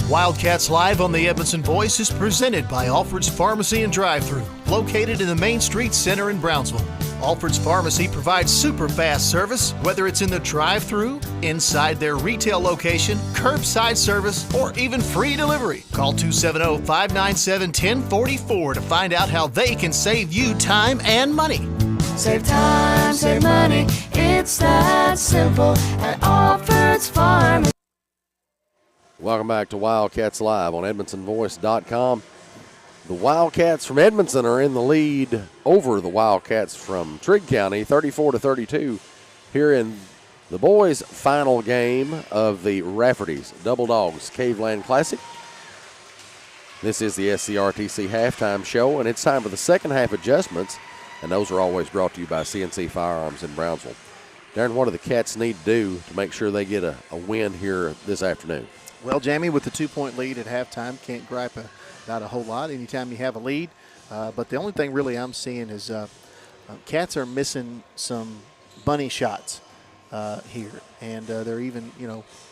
Wildcats Live on the Edmondson Voice is presented by Alfred's Pharmacy and Drive-Thru, located in the Main Street Center in Brownsville. Alfred's Pharmacy provides super fast service, whether it's in the drive-thru, inside their retail location, curbside service, or even free delivery. Call 270-597-1044 to find out how they can save you time and money. Save time, save money. It's that simple at Alfred's Pharmacy. Welcome back to Wildcats Live on EdmonsonVoice.com. The Wildcats from Edmonson are in the lead over the Wildcats from Trigg County, 34-32, here in the boys' final game of the Rafferty's Double Dogs Caveland Classic. This is the SCRTC halftime show, and it's time for the second half adjustments, and those are always brought to you by CNC Firearms in Brownsville. Darren, what do the Cats need to do to make sure they get a win here this afternoon? Well, Jamie, with the 2-point lead at halftime, can't gripe about a whole lot anytime you have a lead. But the only thing really I'm seeing is Cats are missing some bunny shots here. And they're even,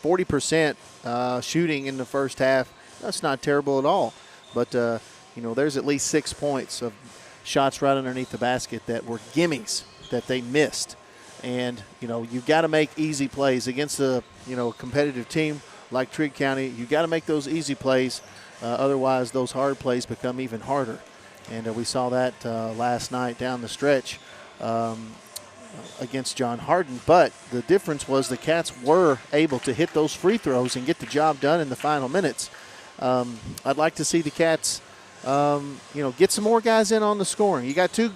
40% shooting in the first half. That's not terrible at all. But, there's at least 6 points of shots right underneath the basket that were gimmies that they missed. And, you've got to make easy plays against a, competitive team like Trigg County. You got to make those easy plays. Otherwise, those hard plays become even harder. And we saw that last night down the stretch against John Harden. But the difference was the Cats were able to hit those free throws and get the job done in the final minutes. I'd like to see the Cats, get some more guys in on the scoring. You got two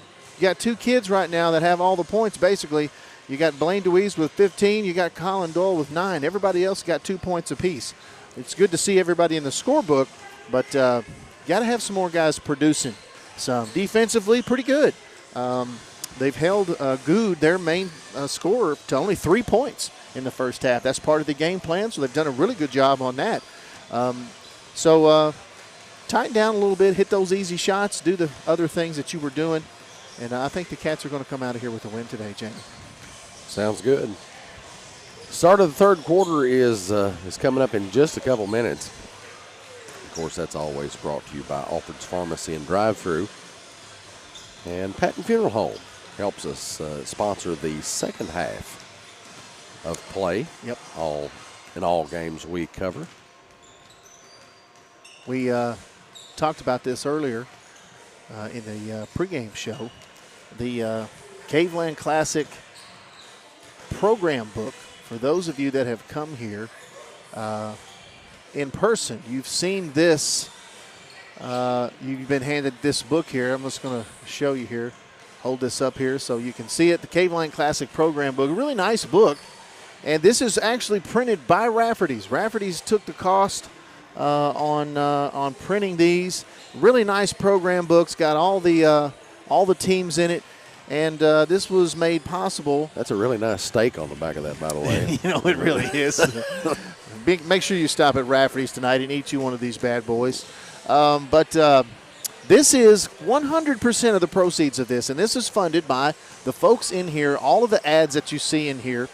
kids right now that have all the points, basically. You got Blaine DeWeese with 15. You got Colin Doyle with 9. Everybody else got 2 points apiece. It's good to see everybody in the scorebook, but got to have some more guys producing. Some defensively, pretty good. They've held Good, their main scorer, to only 3 points in the first half. That's part of the game plan, so they've done a really good job on that. Tighten down a little bit, hit those easy shots, do the other things that you were doing, and I think the Cats are going to come out of here with a win today, Jamie. Sounds good. Start of the third quarter is coming up in just a couple minutes. Of course, that's always brought to you by Alfred's Pharmacy and Drive-Thru. And Patton Funeral Home helps us sponsor the second half of play. Yep. In all games we cover. We talked about this earlier in the pregame show. The Caveland Classic program book, for those of you that have come here in person, you've seen this. You've been handed this book here. I'm just going to show you here. Hold this up here so you can see it. The Caveland Classic program book, a really nice book. And this is actually printed by Rafferty's. Rafferty's took the cost on printing these. Really nice program books. Got all the teams in it. And this was made possible. That's a really nice steak on the back of that, by the way. It really is. Make sure you stop at Rafferty's tonight and eat you one of these bad boys. But this is 100% of the proceeds of this, and this is funded by the folks in here. All of the ads that you see in here,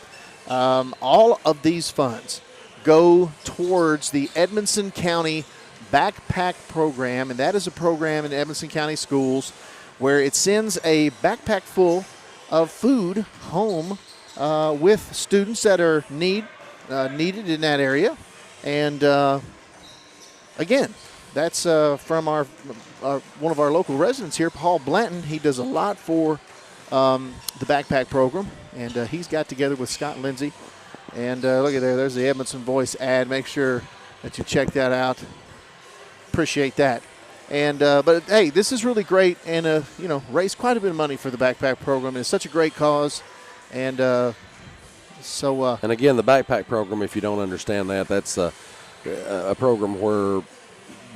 all of these funds go towards the Edmonson County Backpack Program, and that is a program in Edmonson County schools where it sends a backpack full of food home with students that are needed in that area. And again, that's from one of our local residents here, Paul Blanton. He does a lot for the backpack program, and he's got together with Scott Lindsay. And look at there, there's the Edmonton Voice ad. Make sure that you check that out. Appreciate that. And but hey, this is really great, and raised quite a bit of money for the backpack program. It's such a great cause, and and again, the backpack program, if you don't understand that, that's a program where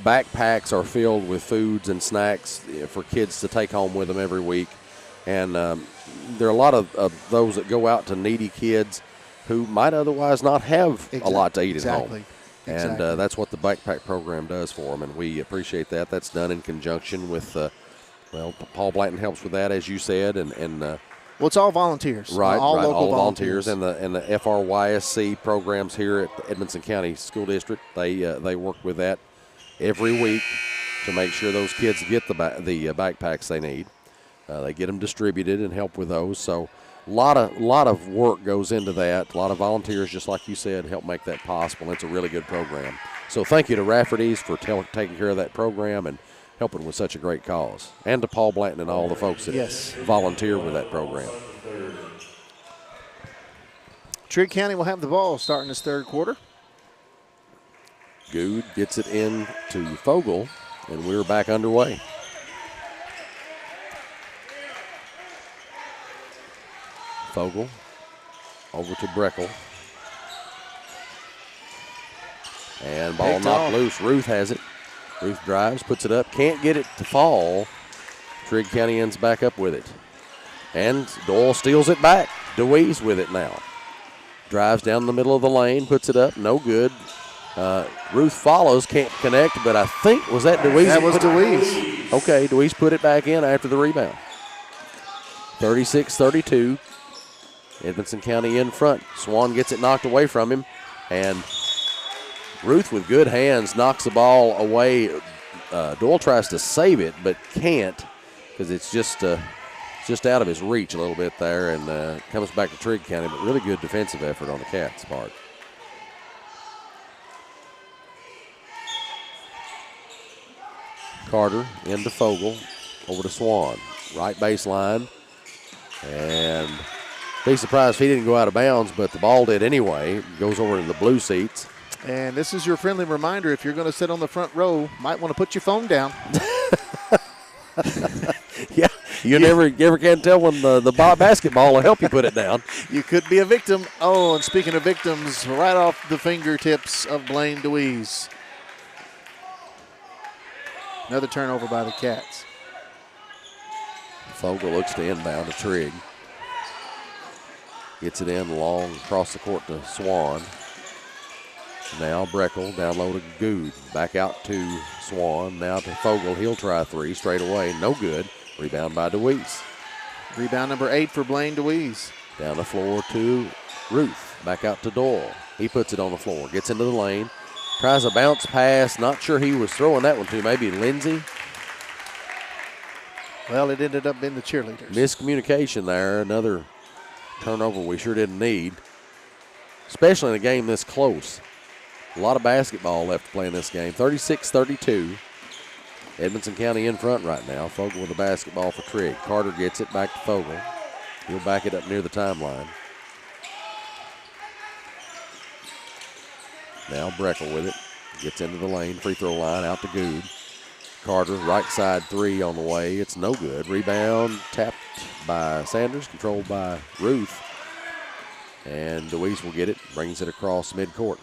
backpacks are filled with foods and snacks for kids to take home with them every week. And there are a lot of those that go out to needy kids who might otherwise not have a lot to eat at home. And that's what the backpack program does for them, and we appreciate that. That's done in conjunction with, Paul Blanton helps with that, as you said, and well, it's all volunteers, right? All right, local all volunteers, and the FRYSC programs here at the Edmonson County School District. They work with that every week to make sure those kids get the backpacks they need. They get them distributed and help with those. So a lot of work goes into that. A lot of volunteers, just like you said, help make that possible. It's a really good program. So thank you to Rafferty's for taking care of that program and helping with such a great cause. And to Paul Blanton and all the folks that volunteer with that program. Trigg County will have the ball starting this third quarter. Good gets it in to Fogle, and we're back underway. Fogle over to Breckel. And ball knocked loose. Ruth has it. Ruth drives, puts it up, can't get it to fall. Trigg County ends back up with it. And Doyle steals it back. DeWeese with it now. Drives down the middle of the lane, puts it up, no good. Ruth follows, can't connect, but I think, was that DeWeese? That was DeWeese. Okay, DeWeese put it back in after the rebound. 36-32. Edmonson County in front. Swan gets it knocked away from him, and Ruth with good hands knocks the ball away. Doyle tries to save it, but can't because it's just out of his reach a little bit there, and comes back to Trigg County, but really good defensive effort on the Cats' part. Carter into Fogle, over to Swan. Right baseline, and be surprised if he didn't go out of bounds, but the ball did anyway. Goes over to the blue seats. And this is your friendly reminder, if you're going to sit on the front row, might want to put your phone down. Yeah, you never can tell when the basketball will help you put it down. You could be a victim. Oh, and speaking of victims, right off the fingertips of Blaine DeWeese. Another turnover by the Cats. Fogle looks to inbound to Trigg. Gets it in long across the court to Swan. Now Breckel down low to Good. Back out to Swan. Now to Fogle. He'll try three straight away. No good. Rebound by DeWeese. Rebound number 8 for Blaine DeWeese. Down the floor to Ruth. Back out to Doyle. He puts it on the floor. Gets into the lane. Tries a bounce pass. Not sure he was throwing that one to maybe Lindsay. Well, it ended up being the cheerleaders. Miscommunication there. Another turnover we sure didn't need, especially in a game this close. A lot of basketball left to play in this game. 36-32. Edmonson County in front right now. Fogle with the basketball for Trigg. Carter gets it back to Fogle. He'll back it up near the timeline. Now Breckle with it. Gets into the lane. Free throw line out to Good. Carter, right side three on the way. It's no good. Rebound tapped by Sanders, controlled by Ruth. And DeWeese will get it, brings it across midcourt.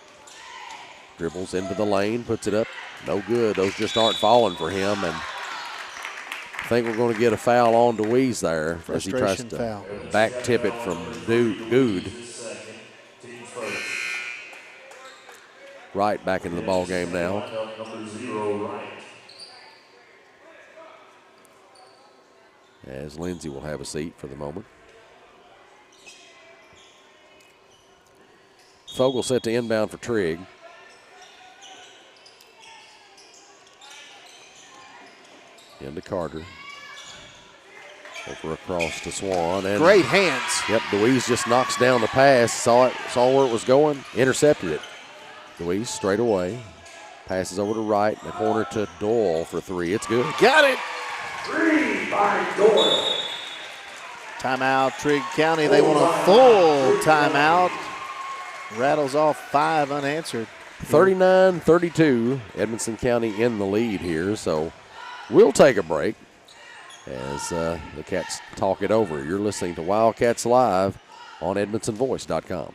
Dribbles into the lane, puts it up. No good. Those just aren't falling for him. And I think we're going to get a foul on DeWeese there as he tries to foul. back tip it from Good. Right back into the ball game now. As Lindsay will have a seat for the moment. Fogle set to inbound for Trigg. Into Carter. Over across to Swan. And great hands. Yep, DeWeese just knocks down the pass. Saw where it was going, intercepted it. DeWeese straight away. Passes over to right, in the corner to Doyle for three. It's good. Got it. 3 by Doyle. Timeout, Trigg County. They want a full timeout. Rattles off 5 unanswered. 39-32. Edmonson County in the lead here, so we'll take a break as the Cats talk it over. You're listening to Wildcats Live on EdmonsonVoice.com.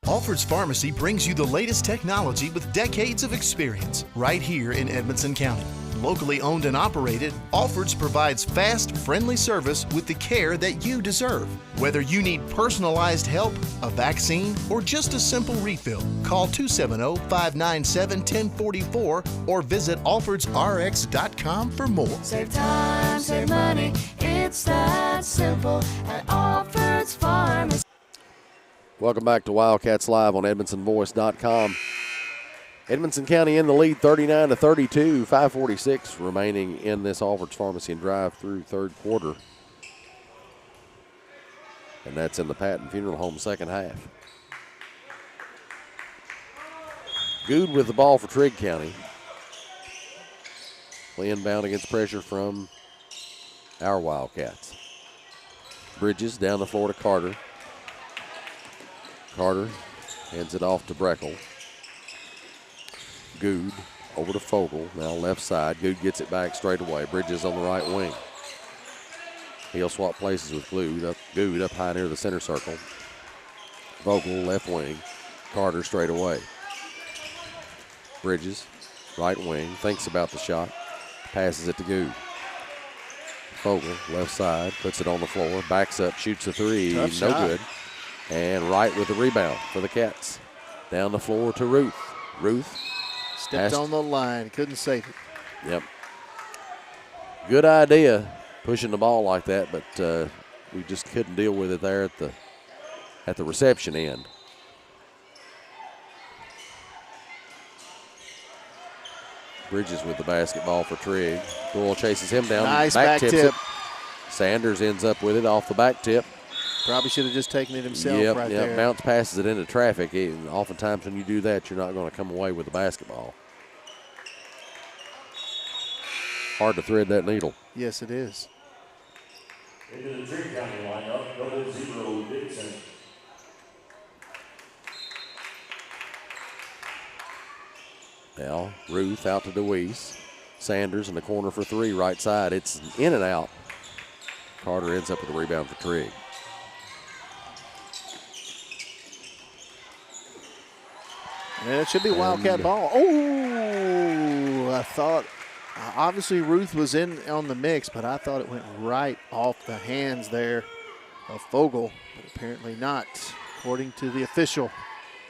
Alfred's Pharmacy brings you the latest technology with decades of experience right here in Edmonson County. Locally owned and operated, Alfred's provides fast, friendly service with the care that you deserve. Whether you need personalized help, a vaccine, or just a simple refill, call 270-597-1044 or visit alfordsrx.com for more. Save time, save money, it's that simple at Alfred's Pharmacy. Welcome back to Wildcats Live on EdmonsonVoice.com. Edmonson County in the lead 39-32, 5:46 remaining in this Alfred's Pharmacy and drive-through third quarter. And that's in the Patton Funeral Home second half. Good with the ball for Trigg County. Play inbound against pressure from our Wildcats. Bridges down the floor to Carter. Carter hands it off to Breckle. Good over to Fogle, now left side. Good gets it back straight away. Bridges on the right wing. He'll swap places with Good up high near the center circle. Fogle left wing. Carter straight away. Bridges, right wing, thinks about the shot. Passes it to Good. Fogle, left side, puts it on the floor. Backs up, shoots a three. Tough shot. Good. And Wright with the rebound for the Cats. Down the floor to Ruth. Ruth. Stepped on the line, couldn't save it. Yep. Good idea pushing the ball like that, but we just couldn't deal with it there at the reception end. Bridges with the basketball for Trigg. Doyle chases him down. Nice back tips tip. it. Sanders ends up with it off the back tip. Probably should have just taken it himself right there. Bounce passes it into traffic. Oftentimes when you do that, you're not going to come away with the basketball. Hard to thread that needle. Yes, it is. Into the Trigg County lineup, 0 Dixon. Now Ruth out to DeWeese. Sanders in the corner for three, right side. It's in and out. Carter ends up with a rebound for Trigg. And it should be Wildcat ball. Oh, I thought, obviously Ruth was in on the mix, but I thought it went right off the hands there of Fogle, but apparently not, according to the official.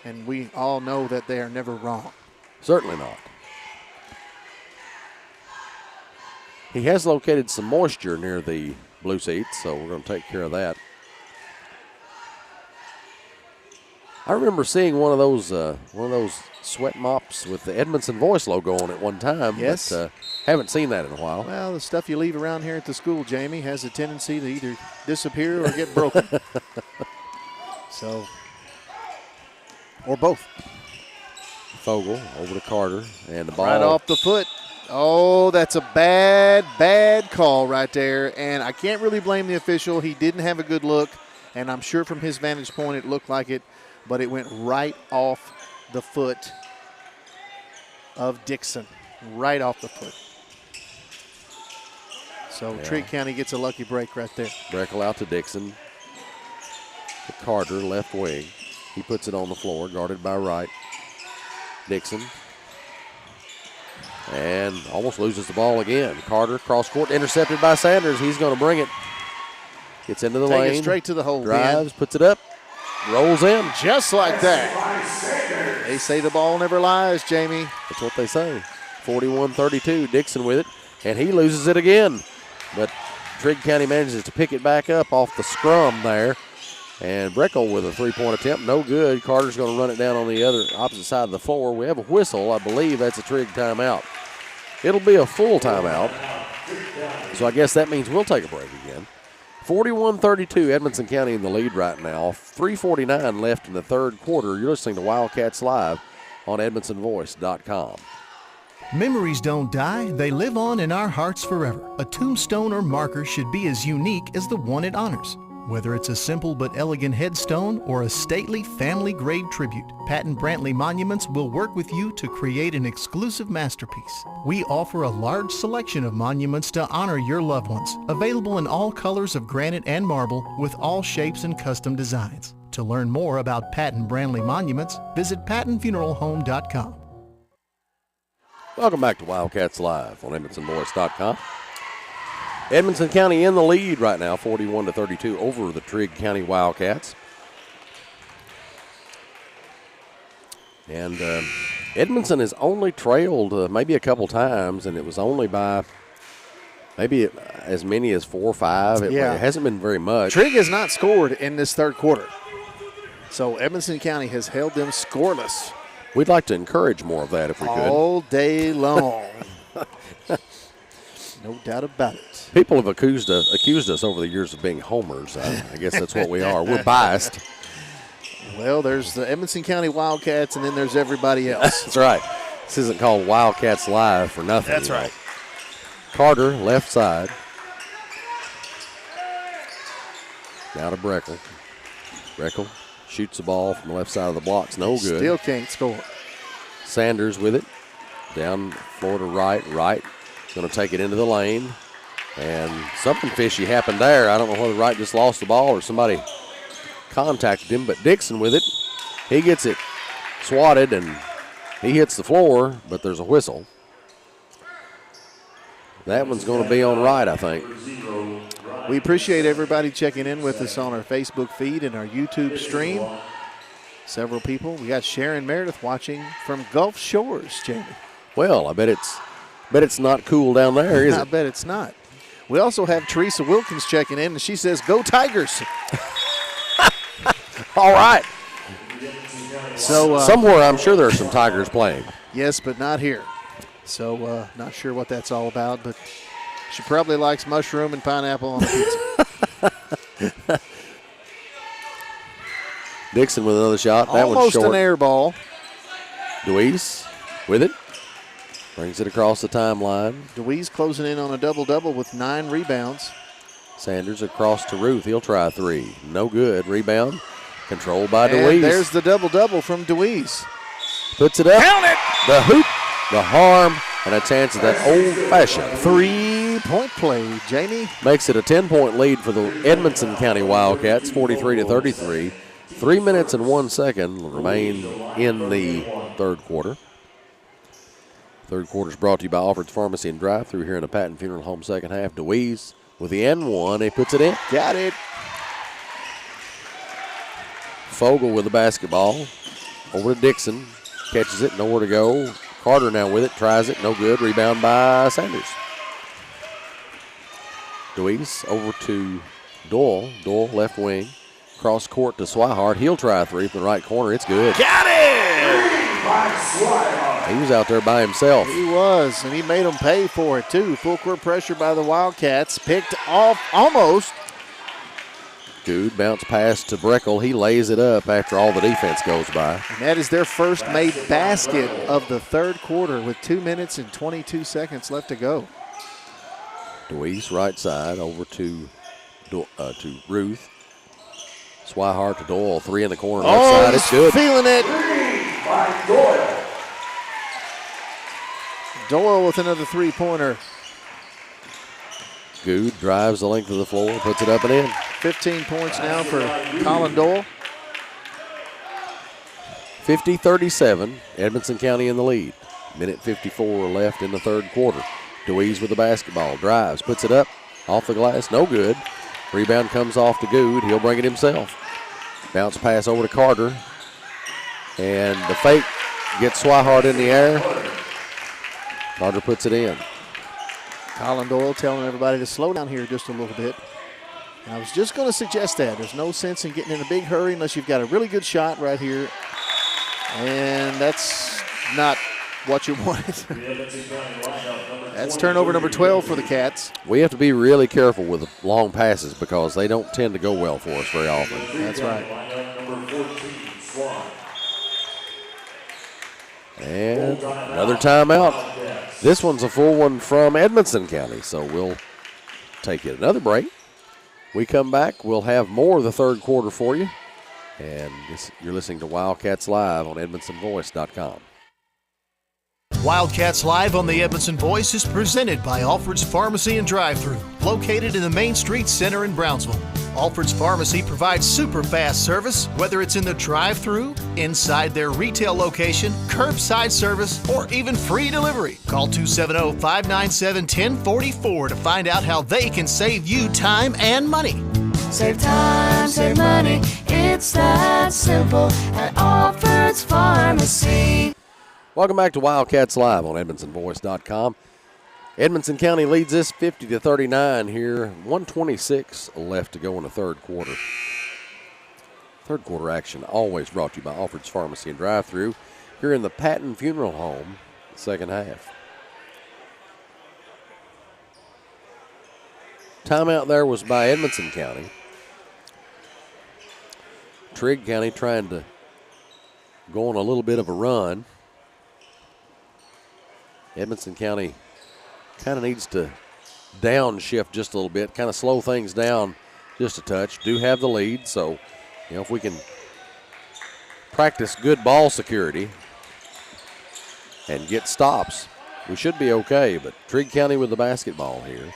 And we all know that they are never wrong. Certainly not. He has located some moisture near the blue seats, so we're going to take care of that. I remember seeing one of those sweat mops with the Edmondson Voice logo on it one time. Yes. But haven't seen that in a while. Well, the stuff you leave around here at the school, Jamie, has a tendency to either disappear or get broken. So, or both. Fogle over to Carter, and the ball Right off the foot. Oh, that's a bad, bad call right there. And I can't really blame the official. He didn't have a good look, and I'm sure from his vantage point it looked like it, but it went right off the foot of Dixon. Right off the foot. So Trigg County gets a lucky break right there. Breckle out to Dixon. To Carter, left wing. He puts it on the floor, guarded by Wright. Dixon. And almost loses the ball again. Carter, cross court, intercepted by Sanders. He's going to bring it. Gets into the lane. Take it straight to the hole. Drives, puts it up, rolls in. Just like that. They say the ball never lies, Jamie. That's what they say. 41-32, Dixon with it. And he loses it again. But Trigg County manages to pick it back up off the scrum there. And Breckle with a three-point attempt, no good. Carter's going to run it down on the opposite side of the floor. We have a whistle. I believe that's a Trigg timeout. It'll be a full timeout. So I guess that means we'll take a break again. 41-32, Edmonson County in the lead right now. 3:49 left in the third quarter. You're listening to Wildcats Live on EdmonsonVoice.com. Memories don't die, they live on in our hearts forever. A tombstone or marker should be as unique as the one it honors. Whether it's a simple but elegant headstone or a stately family-grade tribute, Patton Brantley Monuments will work with you to create an exclusive masterpiece. We offer a large selection of monuments to honor your loved ones, available in all colors of granite and marble with all shapes and custom designs. To learn more about Patton Brantley Monuments, visit pattonfuneralhome.com. Welcome back to Wildcats Live on EdmonsonVoice.com. Edmonson County in the lead right now, 41-32 over the Trigg County Wildcats. And Edmonson has only trailed maybe a couple times, and it was only by maybe as many as 4 or 5. It hasn't been very much. Trigg has not scored in this third quarter. So Edmonson County has held them scoreless. We'd like to encourage more of that if we could. All day long. No doubt about it. People have accused us over the years of being homers. I guess that's what we are. We're biased. Well, there's the Edmonson County Wildcats, and then there's everybody else. That's right. This isn't called Wildcats Live for nothing. That's right. Carter, left side. Now to Breckle. Breckle shoots the ball from the left side of the blocks. No good. Still can't score. Sanders with it. Down floor to Wright. Wright going to take it into the lane. And something fishy happened there. I don't know whether Wright just lost the ball or somebody contacted him, but Dixon with it. He gets it swatted, and he hits the floor, but there's a whistle. That one's going to be on Wright, I think. We appreciate everybody checking in with us on our Facebook feed and our YouTube stream. Several people. We got Sharon Meredith watching from Gulf Shores, Jamie. Well, I bet it's not cool down there, is I it? bet it's not. We also have Teresa Wilkins checking in, and she says, "Go Tigers!" All right. So somewhere I'm sure there are some Tigers playing. Yes, but not here. So not sure what that's all about, but she probably likes mushroom and pineapple on the pizza. Dixon with another shot. That one's Almost short. an air ball. Deweese with it. Brings it across the timeline. Deweese closing in on a double-double with 9 rebounds. Sanders across to Ruth. He'll try a three. No good. Rebound controlled by Deweese. And there's the double-double from Deweese. Puts it up. Count it! The hoop, the harm, and a chance at that old-fashioned 3-point play, Jamie. Makes it a 10-point lead for the Edmonson County Wildcats, 43-33. 3 minutes and 1 second remain in the third quarter. Third quarter is brought to you by Alfred's Pharmacy and Drive-Thru here in the Patton Funeral Home second half. Deweese with the N1. He puts it in. Got it. Fogle with the basketball. Over to Dixon. Catches it. Nowhere to go. Carter now with it. Tries it. No good. Rebound by Sanders. Deweese over to Doyle. Doyle left wing. Cross court to Swihart. He'll try a three from the right corner. It's good. Got it! He was out there by himself. He was, and he made them pay for it, too. Full court pressure by the Wildcats. Picked off almost. Good bounce pass to Breckle. He lays it up after all the defense goes by. And that is their first made basket of the third quarter with 2 minutes and 22 seconds left to go. Deweese right side over to Ruth. Swihart to Doyle. 3 in the corner left side. It's good. Feeling it. By Doyle. Doyle with another three-pointer. Good drives the length of the floor, puts it up and in. 15 points now for Colin Doyle. 50-37, Edmonson County in the lead. Minute 54 left in the third quarter. Deweese with the basketball, drives, puts it up, off the glass, no good. Rebound comes off to Good, he'll bring it himself. Bounce pass over to Carter. And the fake gets Swihart in the air. Carter puts it in. Colin Doyle telling everybody to slow down here just a little bit. And I was just going to suggest that. There's no sense in getting in a big hurry unless you've got a really good shot right here. And that's not what you wanted. That's turnover number 12 for the Cats. We have to be really careful with the long passes because they don't tend to go well for us very often. That's right. And another timeout. This one's a full one from Edmonson County, so we'll take it. Another break. We come back, we'll have more of the third quarter for you. And you're listening to Wildcats Live on EdmonsonVoice.com. Wildcats Live on the Edmondson Voice is presented by Alfred's Pharmacy and Drive-Thru, located in the Main Street Center in Brownsville. Alfred's Pharmacy provides super fast service, whether it's in the drive-thru, inside their retail location, curbside service, or even free delivery. Call 270-597-1044 to find out how they can save you time and money. Save time, save money. It's that simple at Alfred's Pharmacy. Welcome back to Wildcats Live on EdmonsonVoice.com. Edmonson County leads this 50-39 here. 1:26 left to go in the third quarter. Third quarter action always brought to you by Alfred's Pharmacy and Drive-Thru here in the Patton Funeral Home, second half. Timeout there was by Edmonson County. Trigg County trying to go on a little bit of a run. Edmonson County kind of needs to downshift just a little bit, kind of slow things down just a touch. Do have the lead, so if we can practice good ball security and get stops, we should be okay. But Trigg County with the basketball here.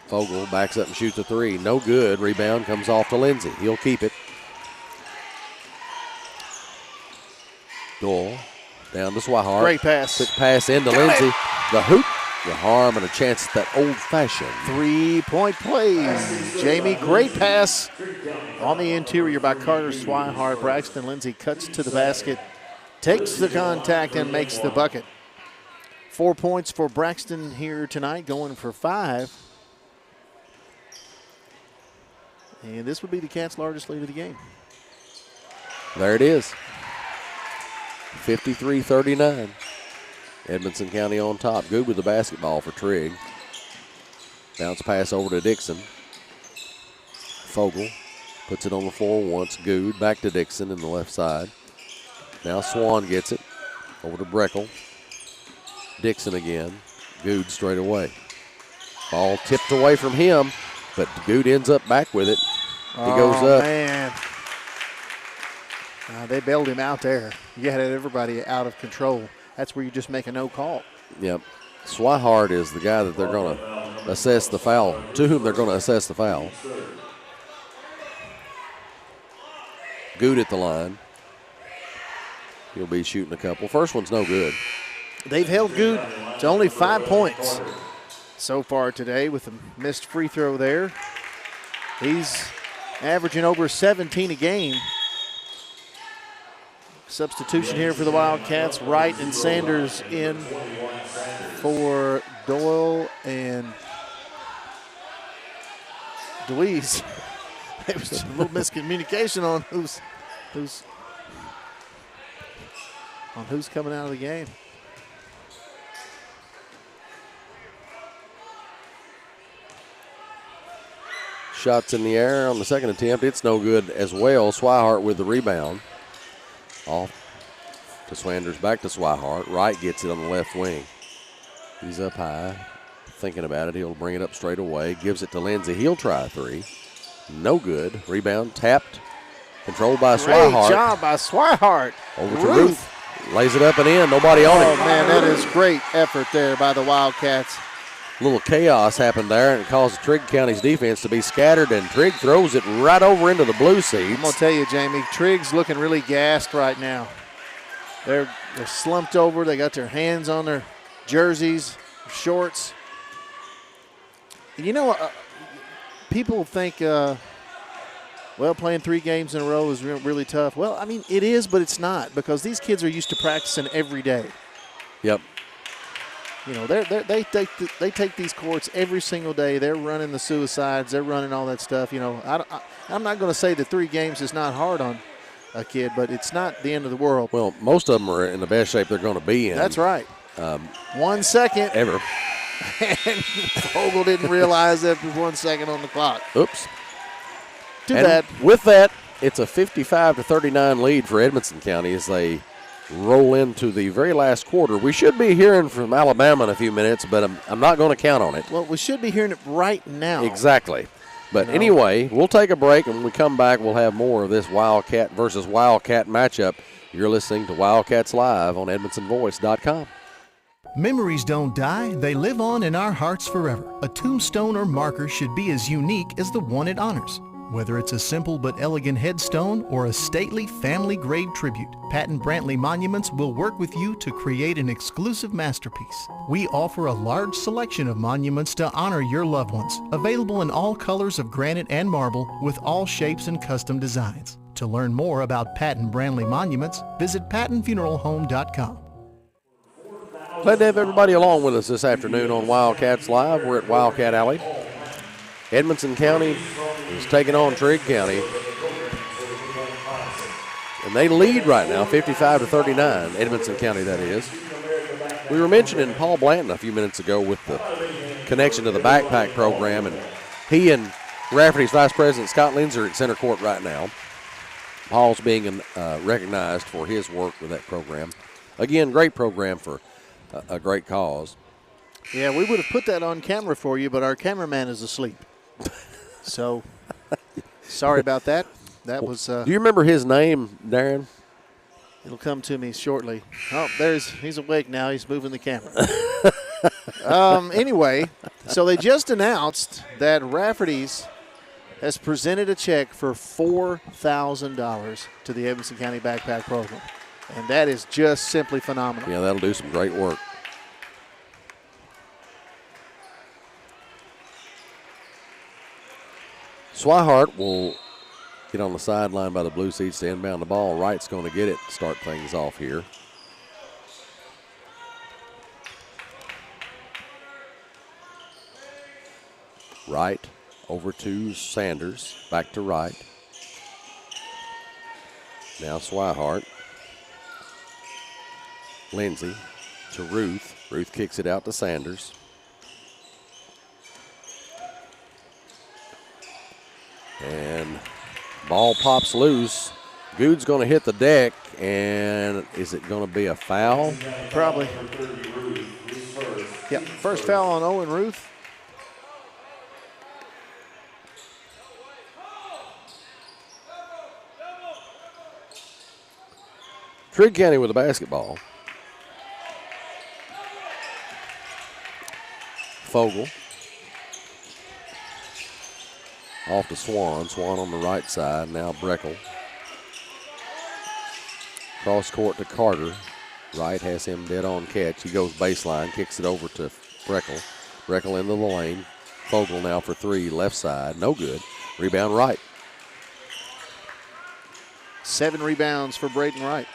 Fogle backs up and shoots a three. No good. Rebound comes off to Lindsay. He'll keep it. Doyle down to Swihart. Great pass. Quick pass into Lindsay. The hoop, the harm, and a chance at that old-fashioned. 3-point plays. Jamie, great pass on the interior by Carter Swihart. Braxton Lindsay cuts to the basket, takes the contact, and makes the bucket. 4 points for Braxton here tonight, going for 5. And this would be the Cats' largest lead of the game. There it is. 53-39. Edmonson County on top. Good with the basketball for Trigg. Bounce pass over to Dixon. Fogle puts it on the floor once. Good back to Dixon in the left side. Now Swan gets it. Over to Breckle. Dixon again. Good straight away. Ball tipped away from him, but Good ends up back with it. He goes up. Man. They bailed him out there. You had everybody out of control. That's where you just make a no call. Yep. Swihart is the guy that they're going to assess the foul, to whom they're going to assess the foul. Good at the line. He'll be shooting a couple. First one's no good. They've held Good to only 5 points so far today with a missed free throw there. He's averaging over 17 a game. Substitution here for the Wildcats. Wright and Sanders in for Doyle and Deweese. There was a little miscommunication on who's coming out of the game. Shots in the air on the second attempt. It's no good as well. Swihart with the rebound. Off to Swanders, back to Swihart. Wright gets it on the left wing. He's up high, thinking about it. He'll bring it up straight away. Gives it to Lindsey. He'll try a three. No good. Rebound tapped. Controlled by Swihart. Great job by Swihart. Over to Ruth. Lays it up and in. Nobody on Oh, it. man, that is great effort there by the Wildcats. Little chaos happened there, and it caused Trigg County's defense to be scattered, and Trigg throws it right over into the blue seats. I'm going to tell you, Jamie, Trigg's looking really gassed right now. They're slumped over. They got their hands on their jerseys, shorts. You know, people think, playing 3 games in a row is really tough. Well, I mean, it is, but it's not, because these kids are used to practicing every day. Yep. You know, they take these courts every single day. They're running the suicides. They're running all that stuff. You know, I'm not going to say that 3 games is not hard on a kid, but it's not the end of the world. Well, most of them are in the best shape they're going to be in. That's right. 1 second. Ever. And Vogel didn't realize that with 1 second on the clock. Oops. Too and bad. With that, it's a 55-39 lead for Edmonson County as they roll into the very last quarter. We should be hearing from Alabama in a few minutes, but I'm not going to count on it. Well, we should be hearing it right now. Exactly. But anyway, we'll take a break, and when we come back, we'll have more of this Wildcat versus Wildcat matchup. You're listening to Wildcats Live on EdmondsonVoice.com. Memories don't die, they live on in our hearts forever. A tombstone or marker should be as unique as the one it honors. Whether it's a simple but elegant headstone or a stately family-grade tribute, Patton Brantley Monuments will work with you to create an exclusive masterpiece. We offer a large selection of monuments to honor your loved ones, available in all colors of granite and marble with all shapes and custom designs. To learn more about Patton Brantley Monuments, visit pattonfuneralhome.com. Glad to have everybody along with us this afternoon on Wildcats Live. We're at Wildcat Alley. Edmonson County is taking on Trigg County. And they lead right now, 55-39, Edmonson County, that is. We were mentioning Paul Blanton a few minutes ago with the connection to the backpack program, and he and Rafferty's Vice President Scott Lindsay are at center court right now. Paul's being recognized for his work with that program. Again, great program for a great cause. Yeah, we would have put that on camera for you, but our cameraman is asleep. So, sorry about that. That was. Do you remember his name, Darren? It'll come to me shortly. Oh, he's awake now. He's moving the camera. Anyway, so they just announced that Rafferty's has presented a check for $4,000 to the Edmonson County Backpack Program. And that is just simply phenomenal. Yeah, that'll do some great work. Swihart will get on the sideline by the blue seats to inbound the ball. Wright's going to get it, start things off here. Wright over to Sanders, back to Wright. Now Swihart. Lindsey to Ruth. Ruth kicks it out to Sanders. And ball pops loose. Good's going to hit the deck, and is it going to be a foul? Probably. Yeah, first foul on Owen Ruth. Trigg County with the basketball. Fogel. Off to Swan. Swan on the right side. Now Breckel. Cross court to Carter. Wright has him dead on catch. He goes baseline. Kicks it over to Breckel. Breckel into the lane. Fogel now for three. Left side. No good. Rebound Wright. 7 rebounds for Braden Wright.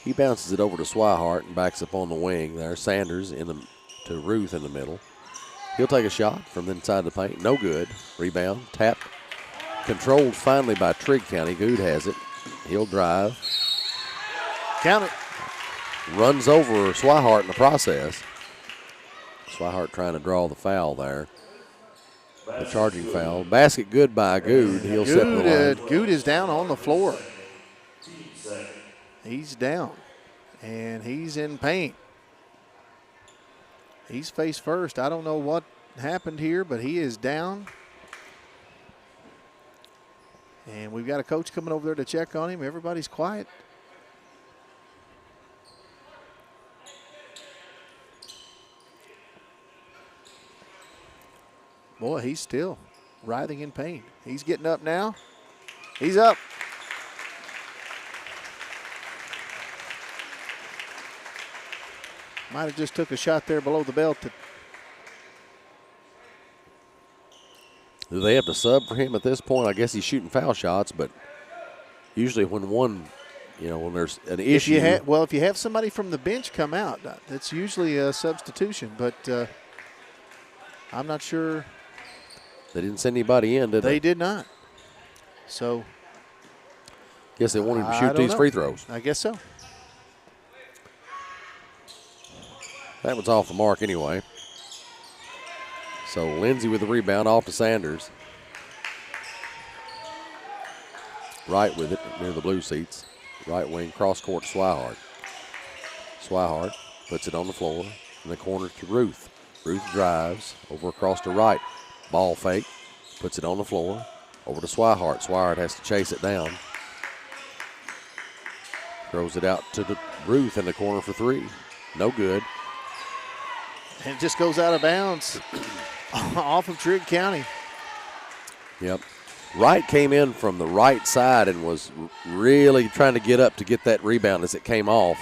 He bounces it over to Swihart and backs up on the wing there. Sanders to Ruth in the middle. He'll take a shot from inside the paint. No good. Rebound. Tapped. Controlled finally by Trigg County. Good has it. He'll drive. Count it. Runs over Swihart in the process. Swihart trying to draw the foul there. The charging foul. Basket good by Good. He'll step to the line. Good is down on the floor. He's down, and he's in pain. He's face first. I don't know what happened here, but he is down. And we've got a coach coming over there to check on him. Everybody's quiet. Boy, he's still writhing in pain. He's getting up now. He's up. Might have just took a shot there below the belt. Do they have to sub for him at this point? I guess he's shooting foul shots, but usually when there's an issue. If you have somebody from the bench come out, that's usually a substitution, but I'm not sure. They didn't send anybody in, did they? They did not. So. Guess they wanted to shoot these free throws. I guess so. That was off the mark anyway. So Lindsay with the rebound off to Sanders. Right with it near the blue seats. Right wing cross court to Swihart. Swihart puts it on the floor in the corner to Ruth. Ruth drives over across to right. Ball fake. Puts it on the floor. Over to Swihart. Swihart has to chase it down. Throws it out to Ruth in the corner for three. No good. And it just goes out of bounds off of Trigg County. Yep. Wright came in from the right side and was really trying to get up to get that rebound as it came off,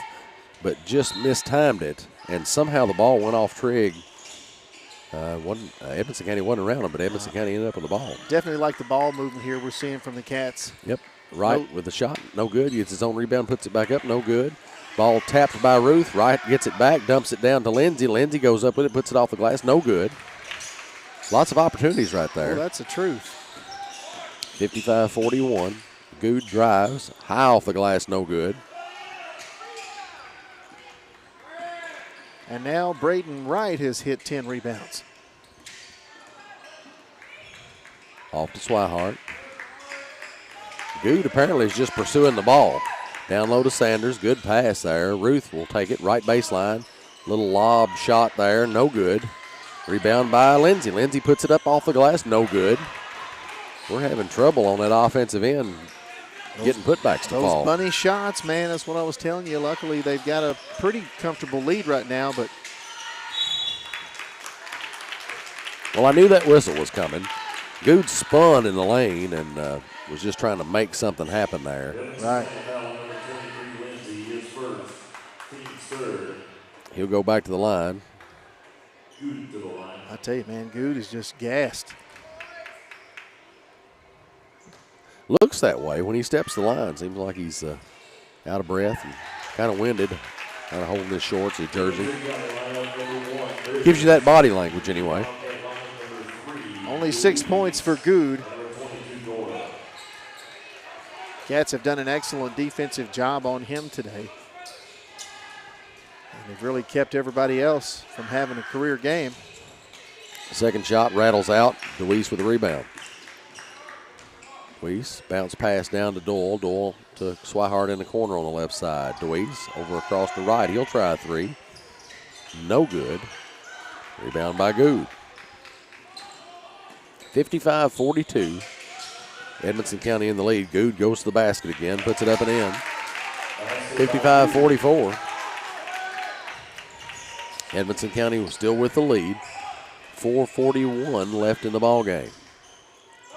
but just mistimed it. And somehow the ball went off Trigg. Edmondson County wasn't around him, but Edmondson County ended up with the ball. Definitely like the ball movement here we're seeing from the Cats. Yep. Wright with the shot. No good. Gets his own rebound, puts it back up. No good. Ball tapped by Ruth. Wright gets it back, dumps it down to Lindsay. Lindsay goes up with it, puts it off the glass. No good. Lots of opportunities right there. Well, that's the truth. 55-41. Good drives. High off the glass. No good. And now Braden Wright has hit 10 rebounds. Off to Swihart. Good apparently is just pursuing the ball. Down low to Sanders. Good pass there. Ruth will take it. Right baseline. Little lob shot there. No good. Rebound by Lindsay. Lindsay puts it up off the glass. No good. We're having trouble on that offensive end getting putbacks to fall. Those bunny shots, man, that's what I was telling you. Luckily, they've got a pretty comfortable lead right now, but. Well, I knew that whistle was coming. Good spun in the lane and was just trying to make something happen there. Right. He'll go back to the line. I tell you, man, Good is just gassed. Looks that way when he steps the line. Seems like he's out of breath and kind of winded, kind of holding his shorts, his jersey. Gives you that body language anyway. Only 6 points for Good. Cats have done an excellent defensive job on him today. And they've really kept everybody else from having a career game. Second shot rattles out. DeWeese with the rebound. DeWeese bounce pass down to Doyle. Doyle to Swihart in the corner on the left side. DeWeese over across the right. He'll try a three. No good. Rebound by Good. 55-42. Edmondson County in the lead. Good goes to the basket again. Puts it up and in. 55-44. Edmondson County was still with the lead. 4:41 left in the ball game.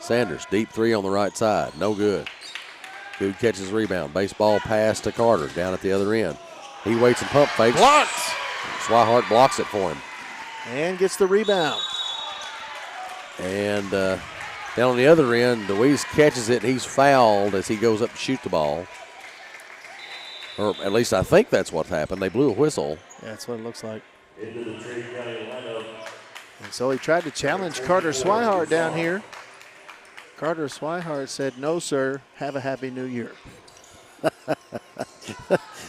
Sanders, deep three on the right side. No good. Good catches the rebound. Baseball pass to Carter down at the other end. He waits and pump fakes. Blocked. Swihart blocks it for him. And gets the rebound. And down on the other end, DeWeese catches it. He's fouled as he goes up to shoot the ball. Or at least I think that's what happened. They blew a whistle. Yeah, that's what it looks like. And so he tried to challenge Carter Swihart down here. Carter Swihart said, "No, sir. Have a happy new year."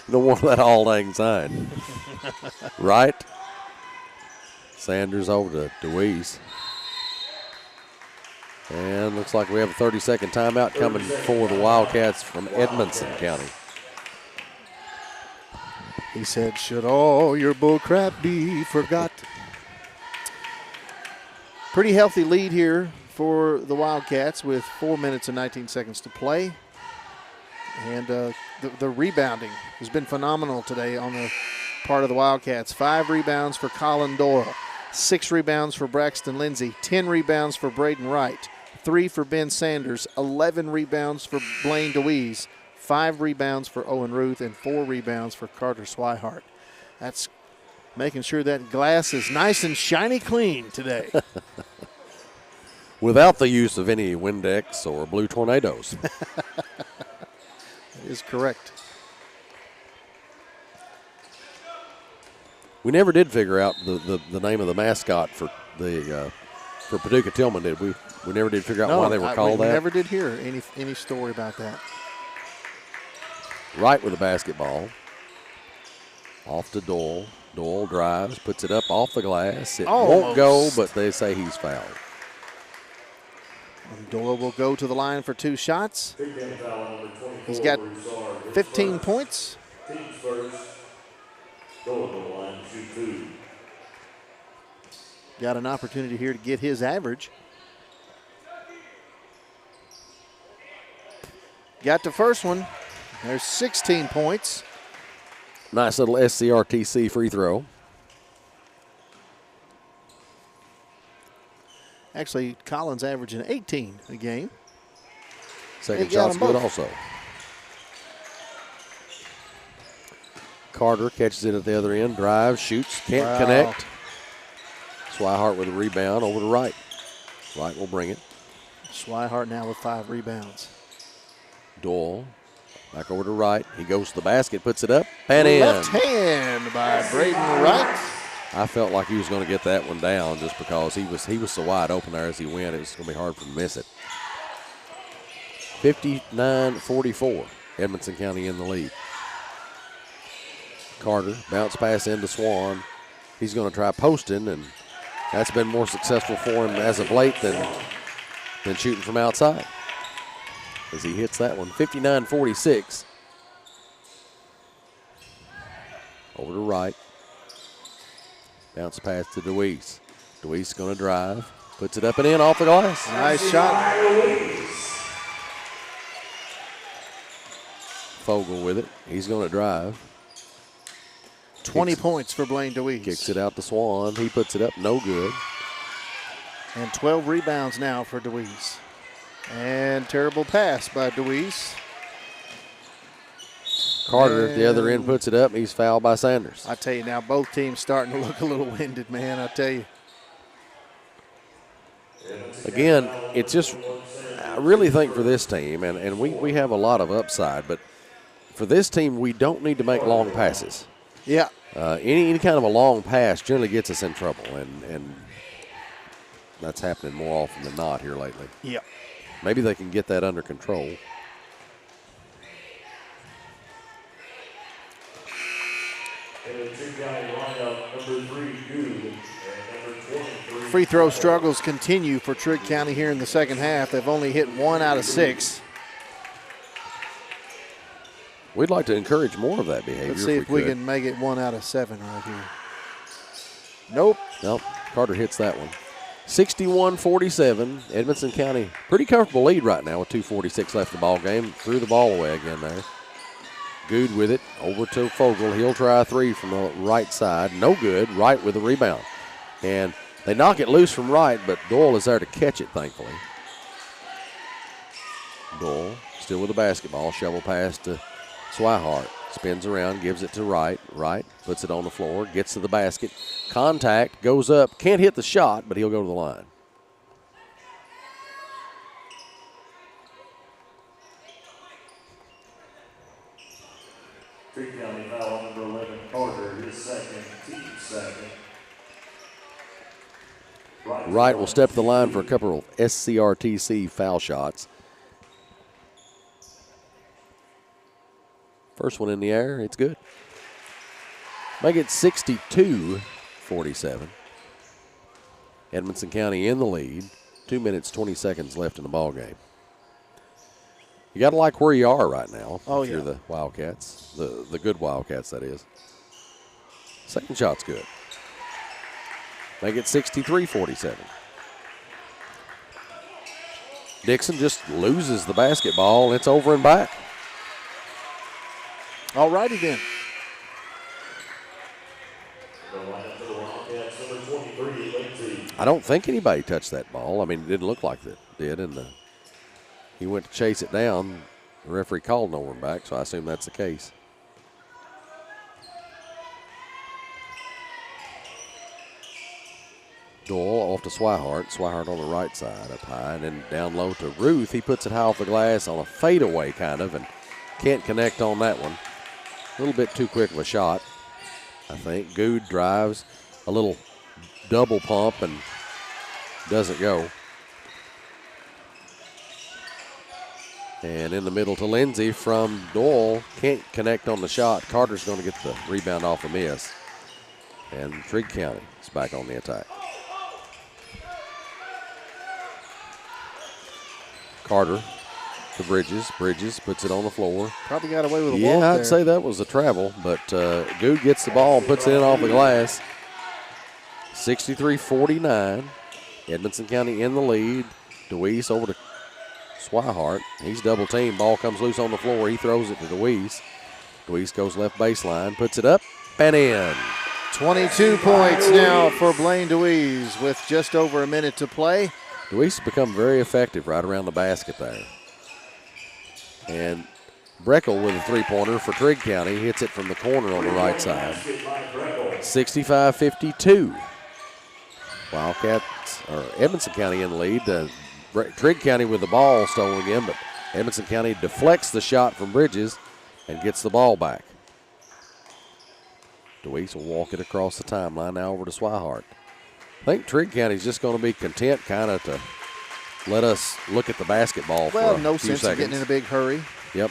Don't want that all dang sign. Right. Sanders over to DeWeese. And looks like we have a 30-second timeout coming for the Wildcats from Edmondson County. He said, should all your bull crap be forgot? Pretty healthy lead here for the Wildcats with 4 minutes and 19 seconds to play. And the rebounding has been phenomenal today on the part of the Wildcats. 5 rebounds for Colin Doyle, 6 rebounds for Braxton Lindsay, 10 rebounds for Braden Wright, 3 for Ben Sanders, 11 rebounds for Blaine DeWeese, 5 rebounds for Owen Ruth, and 4 rebounds for Carter Swihart. That's making sure that glass is nice and shiny clean today. Without the use of any Windex or Blue Tornadoes. That is correct. We never did figure out the name of the mascot for Paducah Tillman, did we? We never did figure out why they were called that. We never did hear any story about that. Right with the basketball. Off to Doyle. Doyle drives, puts it up off the glass. It won't go, but they say he's fouled. And Doyle will go to the line for 2 shots. He's got 15 points. Teams first. Doyle to the line, shoot 2. Got an opportunity here to get his average. Got the first one. There's 16 points. Nice little SCRTC free throw. Actually, Collins averaging 18 a game. Second shot's good also. Carter catches it at the other end, drives, shoots, can't connect. Swihart with a rebound over to Wright. Wright will bring it. Swihart now with 5 rebounds. Doyle back over to Wright. He goes to the basket, puts it up, and in. Left hand by Braden Wright. I felt like he was going to get that one down just because he was so wide open there as he went. It was going to be hard for him to miss it. 59-44. Edmondson County in the lead. Carter, bounce pass into Swan. He's going to try posting, and that's been more successful for him as of late than shooting from outside. As he hits that one, 59-46. Over to Wright. Bounce pass to DeWeese. DeWeese going to drive. Puts it up and in off the glass. Nice shot. Fogle with it. He's going to drive. 20 points for Blaine DeWeese. Kicks it out to Swan. He puts it up. No good. And 12 rebounds now for DeWeese. And terrible pass by DeWeese. Carter at the other end puts it up. He's fouled by Sanders. I tell you now, both teams starting to look a little winded, man. I tell you. Again, it's just, I really think for this team, and we have a lot of upside, but for this team, we don't need to make long passes. Yeah. Any kind of a long pass generally gets us in trouble, and that's happening more often than not here lately. Yeah. Maybe they can get that under control. Free throw struggles continue for Trigg County here in the second half. They've only hit 1 out of 6. We'd like to encourage more of that behavior. Let's see if we can make it 1 out of 7 right here. Nope. Nope. Carter hits that one. 61-47. Edmondson County, pretty comfortable lead right now with 2:46 left in the ball game. Threw the ball away again there. Good with it. Over to Fogle. He'll try a 3 from the right side. No good. Wright with the rebound. And they knock it loose from Wright, but Doyle is there to catch it, thankfully. Doyle still with the basketball. Shovel pass to Swihart. Spins around, gives it to Wright. Wright puts it on the floor, gets to the basket. Contact, goes up. Can't hit the shot, but he'll go to the line. Trigg County foul number 11, Carter, his second, team second. Wright will step to the line for a couple of SCRTC foul shots. First one in the air, it's good. Make it 62-47. Edmondson County in the lead. 2 minutes, 20 seconds left in the ball game. You got to like where you are right now. Oh, if yeah. You're the Wildcats, the good Wildcats, that is. Second shot's good. Make it 63-47. Dixon just loses the basketball, and it's over and back. All righty then. I don't think anybody touched that ball. I mean, it didn't look like it did, and he went to chase it down. The referee called an over and back, so I assume that's the case. Doyle off to Swihart. Swihart on the right side up high, and then down low to Ruth. He puts it high off the glass on a fadeaway kind of, and can't connect on that one. A little bit too quick of a shot, I think. Good drives, a little double pump, and doesn't go. And in the middle to Lindsay from Doyle. Can't connect on the shot. Carter's going to get the rebound off a miss. And Trigg County is back on the attack. Carter to Bridges. Bridges puts it on the floor. Probably got away with a walk Yeah, I'd there. say that was a travel, but Good gets the ball and puts it in off the glass. 63-49. Edmonson County in the lead. DeWeese over to Swihart. He's double teamed. Ball comes loose on the floor. He throws it to DeWeese. DeWeese goes left baseline, puts it up and in. 22 points now for Blaine DeWeese with just over a minute to play. DeWeese has become very effective right around the basket there. And Breckel with a three-pointer for Trigg County. Hits it from the corner on the right side. 65-52. Wildcats, or Edmonson County in the lead. Trigg County with the ball stolen again, but Edmonson County deflects the shot from Bridges and gets the ball back. DeWeese will walk it across the timeline now over to Swihart. I think Trigg County's just going to be content kind of to let us look at the basketball for a no few sense seconds. of getting in a big hurry. Yep.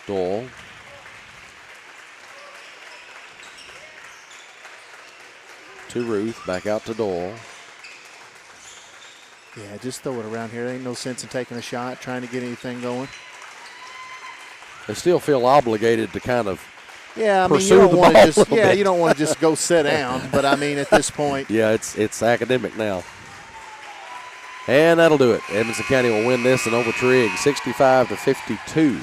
Doyle. To Ruth, back out to Doyle. Yeah, just throw it around here. Ain't no sense in taking a shot, trying to get anything going. They still feel obligated to kind of Yeah, I mean, pursue you don't the want ball to just a little bit. you don't want to just go sit down. But I mean, at this point, Yeah, it's academic now. And that'll do it. Edmonson County will win this and over Trigg, 65-52.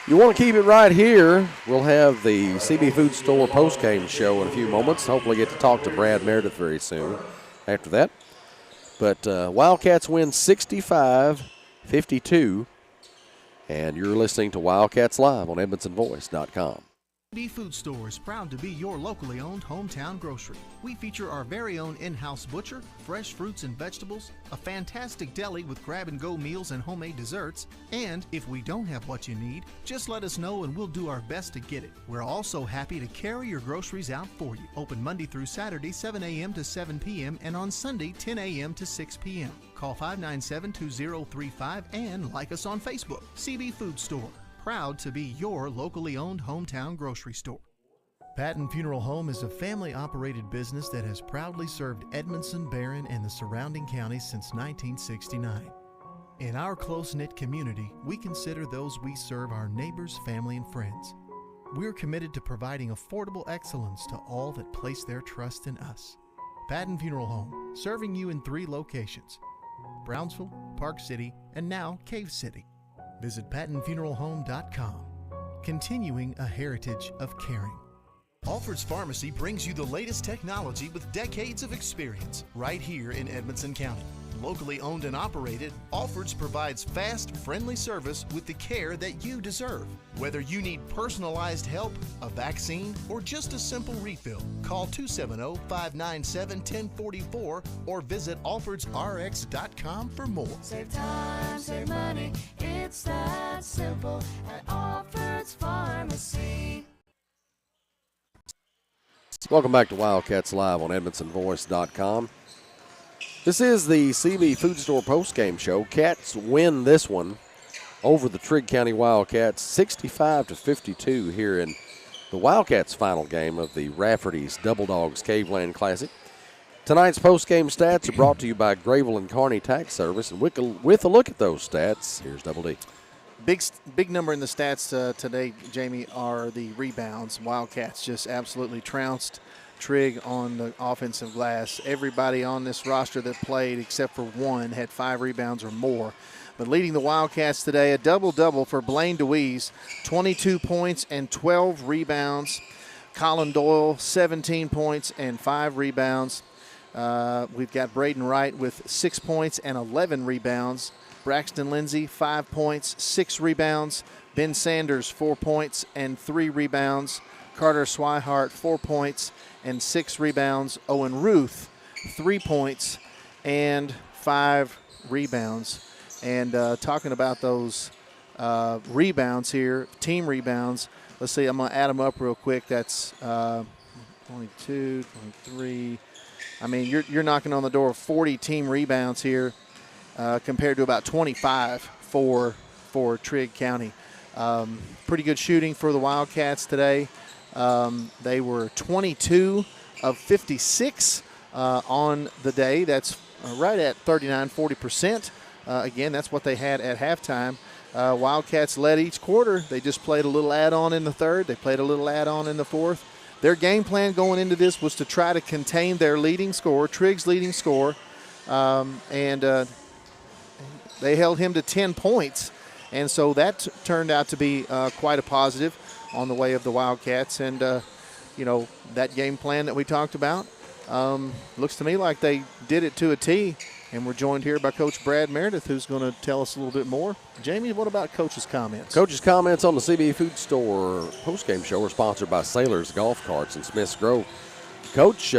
You want to keep it right here. We'll have the CB Food Store postgame show in a few moments. Hopefully get to talk to Brad Meredith very soon after that. But Wildcats win 65-52. And you're listening to Wildcats Live on EdmonsonVoice.com. CB Food Store is proud to be your locally owned hometown grocery. We feature our very own in-house butcher, fresh fruits and vegetables, a fantastic deli with grab-and-go meals and homemade desserts, and if we don't have what you need, just let us know and we'll do our best to get it. We're also happy to carry your groceries out for you. Open Monday through Saturday, 7 a.m. to 7 p.m. and on Sunday, 10 a.m. to 6 p.m. Call 597-2035 and like us on Facebook. CB Food Store. Proud to be your locally owned hometown grocery store. Patton Funeral Home is a family-operated business that has proudly served Edmondson, Barron, and the surrounding counties since 1969. In our close-knit community, we consider those we serve our neighbors, family, and friends. We're committed to providing affordable excellence to all that place their trust in us. Patton Funeral Home, serving you in 3 locations: Brownsville, Park City, and now Cave City. Visit PattonFuneralHome.com, continuing a heritage of caring. Alfred's Pharmacy brings you the latest technology with decades of experience right here in Edmonson County. Locally owned and operated, Alfred's provides fast, friendly service with the care that you deserve. Whether you need personalized help, a vaccine, or just a simple refill, call 270-597-1044 or visit alfredsrx.com for more. Save time, save money, it's that simple at Alfred's Pharmacy. Welcome back to Wildcats Live on EdmonsonVoice.com. This is the CB Food Store postgame show. Cats win this one over the Trigg County Wildcats, 65-52 here in the Wildcats' final game of the Rafferty's Double Dogs Caveland Classic. Tonight's post-game stats are brought to you by Grayville and Kearney Tax Service. And with a look at those stats, here's Double D. Big number in the stats today, Jamie, are the rebounds. Wildcats just absolutely trounced Trigg on the offensive glass. Everybody on this roster that played, except for one, had 5 rebounds or more. But leading the Wildcats today, a double-double for Blaine DeWeese, 22 points and 12 rebounds. Colin Doyle, 17 points and 5 rebounds. We've got Braden Wright with 6 points and 11 rebounds. Braxton Lindsay, 5 points, 6 rebounds. Ben Sanders, 4 points and 3 rebounds. Carter Swihart, 4 points and 6 rebounds. Owen Ruth, 3 points and 5 rebounds. And talking about those rebounds here, team rebounds, let's see, I'm going to add them up real quick. That's 22, 23. I mean, you're knocking on the door of 40 team rebounds here compared to about 25 for Trigg County. Pretty good shooting for the Wildcats today. They were 22 of 56 on the day. That's right at 39-40%. Again, that's what they had at halftime. Wildcats led each quarter. They just played a little add-on in the third. They played a little add-on in the fourth. Their game plan going into this was to try to contain their leading scorer, Trigg's leading scorer, and they held him to 10 points. And so that turned out to be quite a positive on the way of the Wildcats. And, that game plan that we talked about looks to me like they did it to a T. And we're joined here by Coach Brad Meredith, who's going to tell us a little bit more. Jamie, what about Coach's comments? Coach's comments on the CB Food Store postgame show are sponsored by Sailors Golf Carts in Smiths Grove. Coach,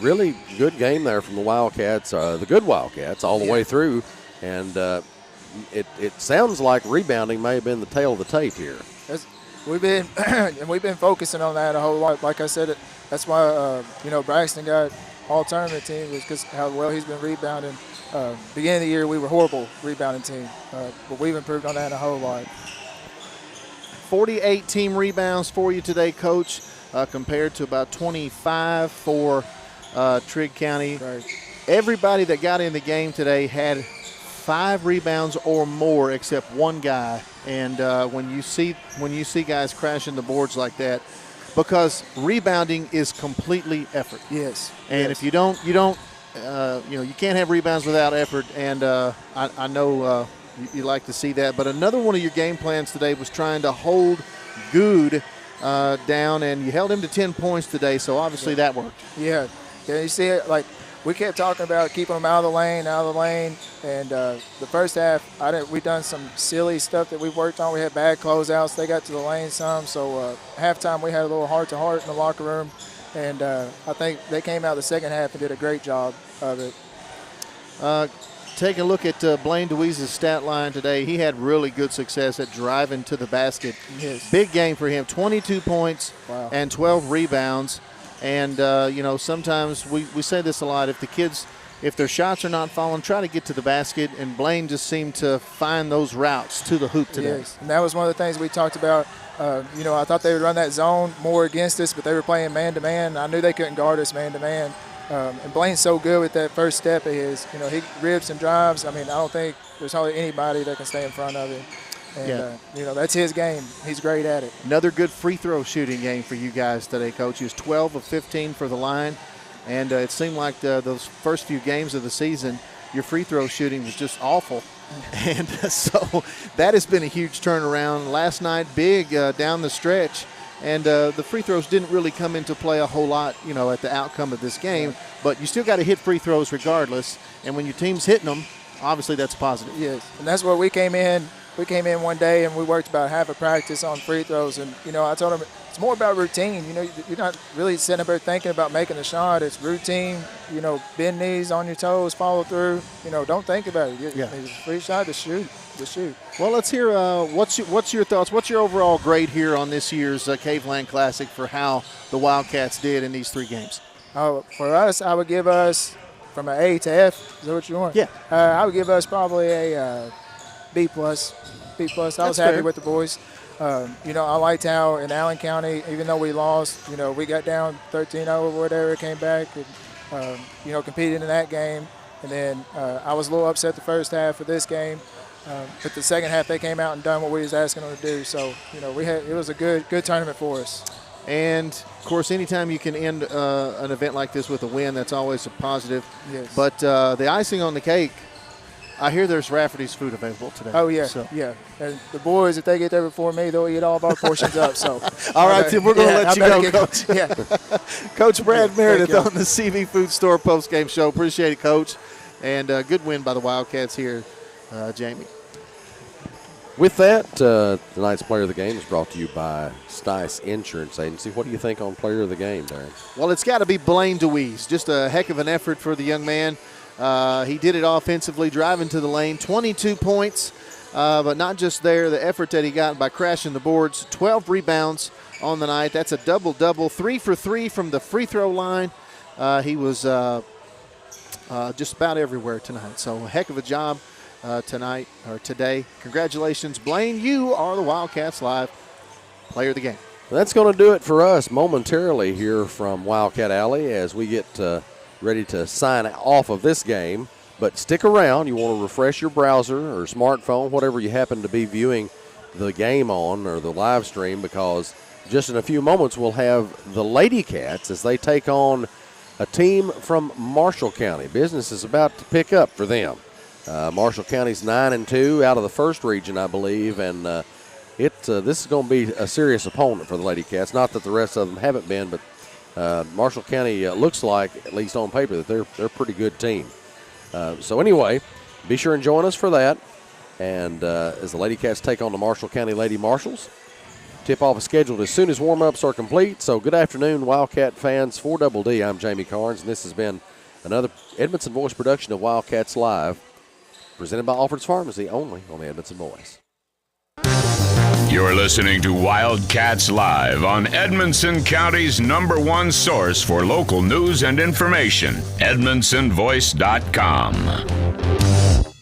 really good game there from the Wildcats, the good Wildcats, all the way through. And it sounds like rebounding may have been the tail of the tape here. We've been focusing on that a whole lot. Like I said, that's why Braxton got all-tournament team was because how well he's been rebounding. Beginning of the year, we were horrible rebounding team, but we've improved on that a whole lot. 48 team rebounds for you today, Coach, compared to about 25 for Trigg County. Right. Everybody that got in the game today had 5 rebounds or more, except one guy. And when you see guys crashing the boards like that, because rebounding is completely effort. Yes. And if you don't, you can't have rebounds without effort. And I know you like to see that. But another one of your game plans today was trying to hold Good down, and you held him to 10 points today. So obviously that worked. Yeah. You see it like. We kept talking about keeping them out of the lane, and the first half, we done some silly stuff that we worked on. We had bad closeouts. They got to the lane some, so halftime we had a little heart-to-heart in the locker room, and I think they came out the second half and did a great job of it. Take a look at Blaine DeWeese's stat line today. He had really good success at driving to the basket. Yes. Big game for him, 22 points and 12 rebounds. And, sometimes we say this a lot. If the kids, if their shots are not falling, try to get to the basket. And Blaine just seemed to find those routes to the hoop today. Yes, and that was one of the things we talked about. I thought they would run that zone more against us, but they were playing man-to-man. I knew they couldn't guard us man-to-man. And Blaine's so good with that first step of his. He ribs and drives. I mean, I don't think there's hardly anybody that can stay in front of him. And, that's his game. He's great at it. Another good free throw shooting game for you guys today, Coach. He was 12 of 15 for the line. And it seemed like those first few games of the season, your free throw shooting was just awful. And so that has been a huge turnaround. Last night, big down the stretch. And the free throws didn't really come into play a whole lot, at the outcome of this game. But you still got to hit free throws regardless. And when your team's hitting them, obviously that's positive. Yes, and that's where we came in. We came in one day and we worked about half a practice on free throws. And, I told them it's more about routine. You're not really sitting up there thinking about making a shot. It's routine, bend knees on your toes, follow through. Don't think about it. It's a free shot to shoot. Well, let's hear what's your thoughts. What's your overall grade here on this year's Caveland Classic for how the Wildcats did in these 3 games? For us, I would give us from an A to F. Is that what you want? Yeah. I would give us probably a B+. I was happy with the boys. I liked how in Allen County, even though we lost, we got down 13-0 or whatever, came back and, competed in that game. And then I was a little upset the first half of this game. But the second half, they came out and done what we was asking them to do. So, it was a good tournament for us. And, of course, anytime you can end an event like this with a win, that's always a positive. Yes. But the icing on the cake, I hear there's Rafferty's food available today. Oh, yeah, so. yeah. And the boys, if they get there before me, they'll eat all of our portions up. So, all right, Tim, we're going to let you go, Coach. Yeah. Coach Brad Meredith on the CV Food Store postgame show. Appreciate it, Coach. And a good win by the Wildcats here, Jamie. With that, tonight's player of the game is brought to you by Stice Insurance Agency. What do you think on player of the game, Darren? Well, it's got to be Blaine DeWeese. Just a heck of an effort for the young man. He did it offensively, driving to the lane, 22 points, but not just there. The effort that he got by crashing the boards, 12 rebounds on the night. That's a double-double, 3 for 3 from the free throw line. He was just about everywhere tonight. So a heck of a job today. Congratulations, Blaine. You are the Wildcats Live player of the game. That's going to do it for us momentarily here from Wildcat Alley as we get ready to sign off of this game. But stick around. You want to refresh your browser or smartphone, whatever you happen to be viewing the game on or the live stream, because just in a few moments we'll have the Lady Cats as they take on a team from Marshall County. Business is about to pick up for them. Marshall County's 9-2 out of the first region, I believe, and this is going to be a serious opponent for the Lady Cats. Not that the rest of them haven't been, but Marshall County looks like, at least on paper, that they're a pretty good team. So anyway, be sure and join us for that. And as the Lady Cats take on the Marshall County Lady Marshals, tip-off is scheduled as soon as warm-ups are complete. So good afternoon, Wildcat fans. For Double D, I'm Jamie Carnes, and this has been another Edmondson Voice production of Wildcats Live, presented by Alfred's Pharmacy, only on the Edmondson Voice. You're listening to Wildcats Live on Edmondson County's #1 source for local news and information, EdmondsonVoice.com.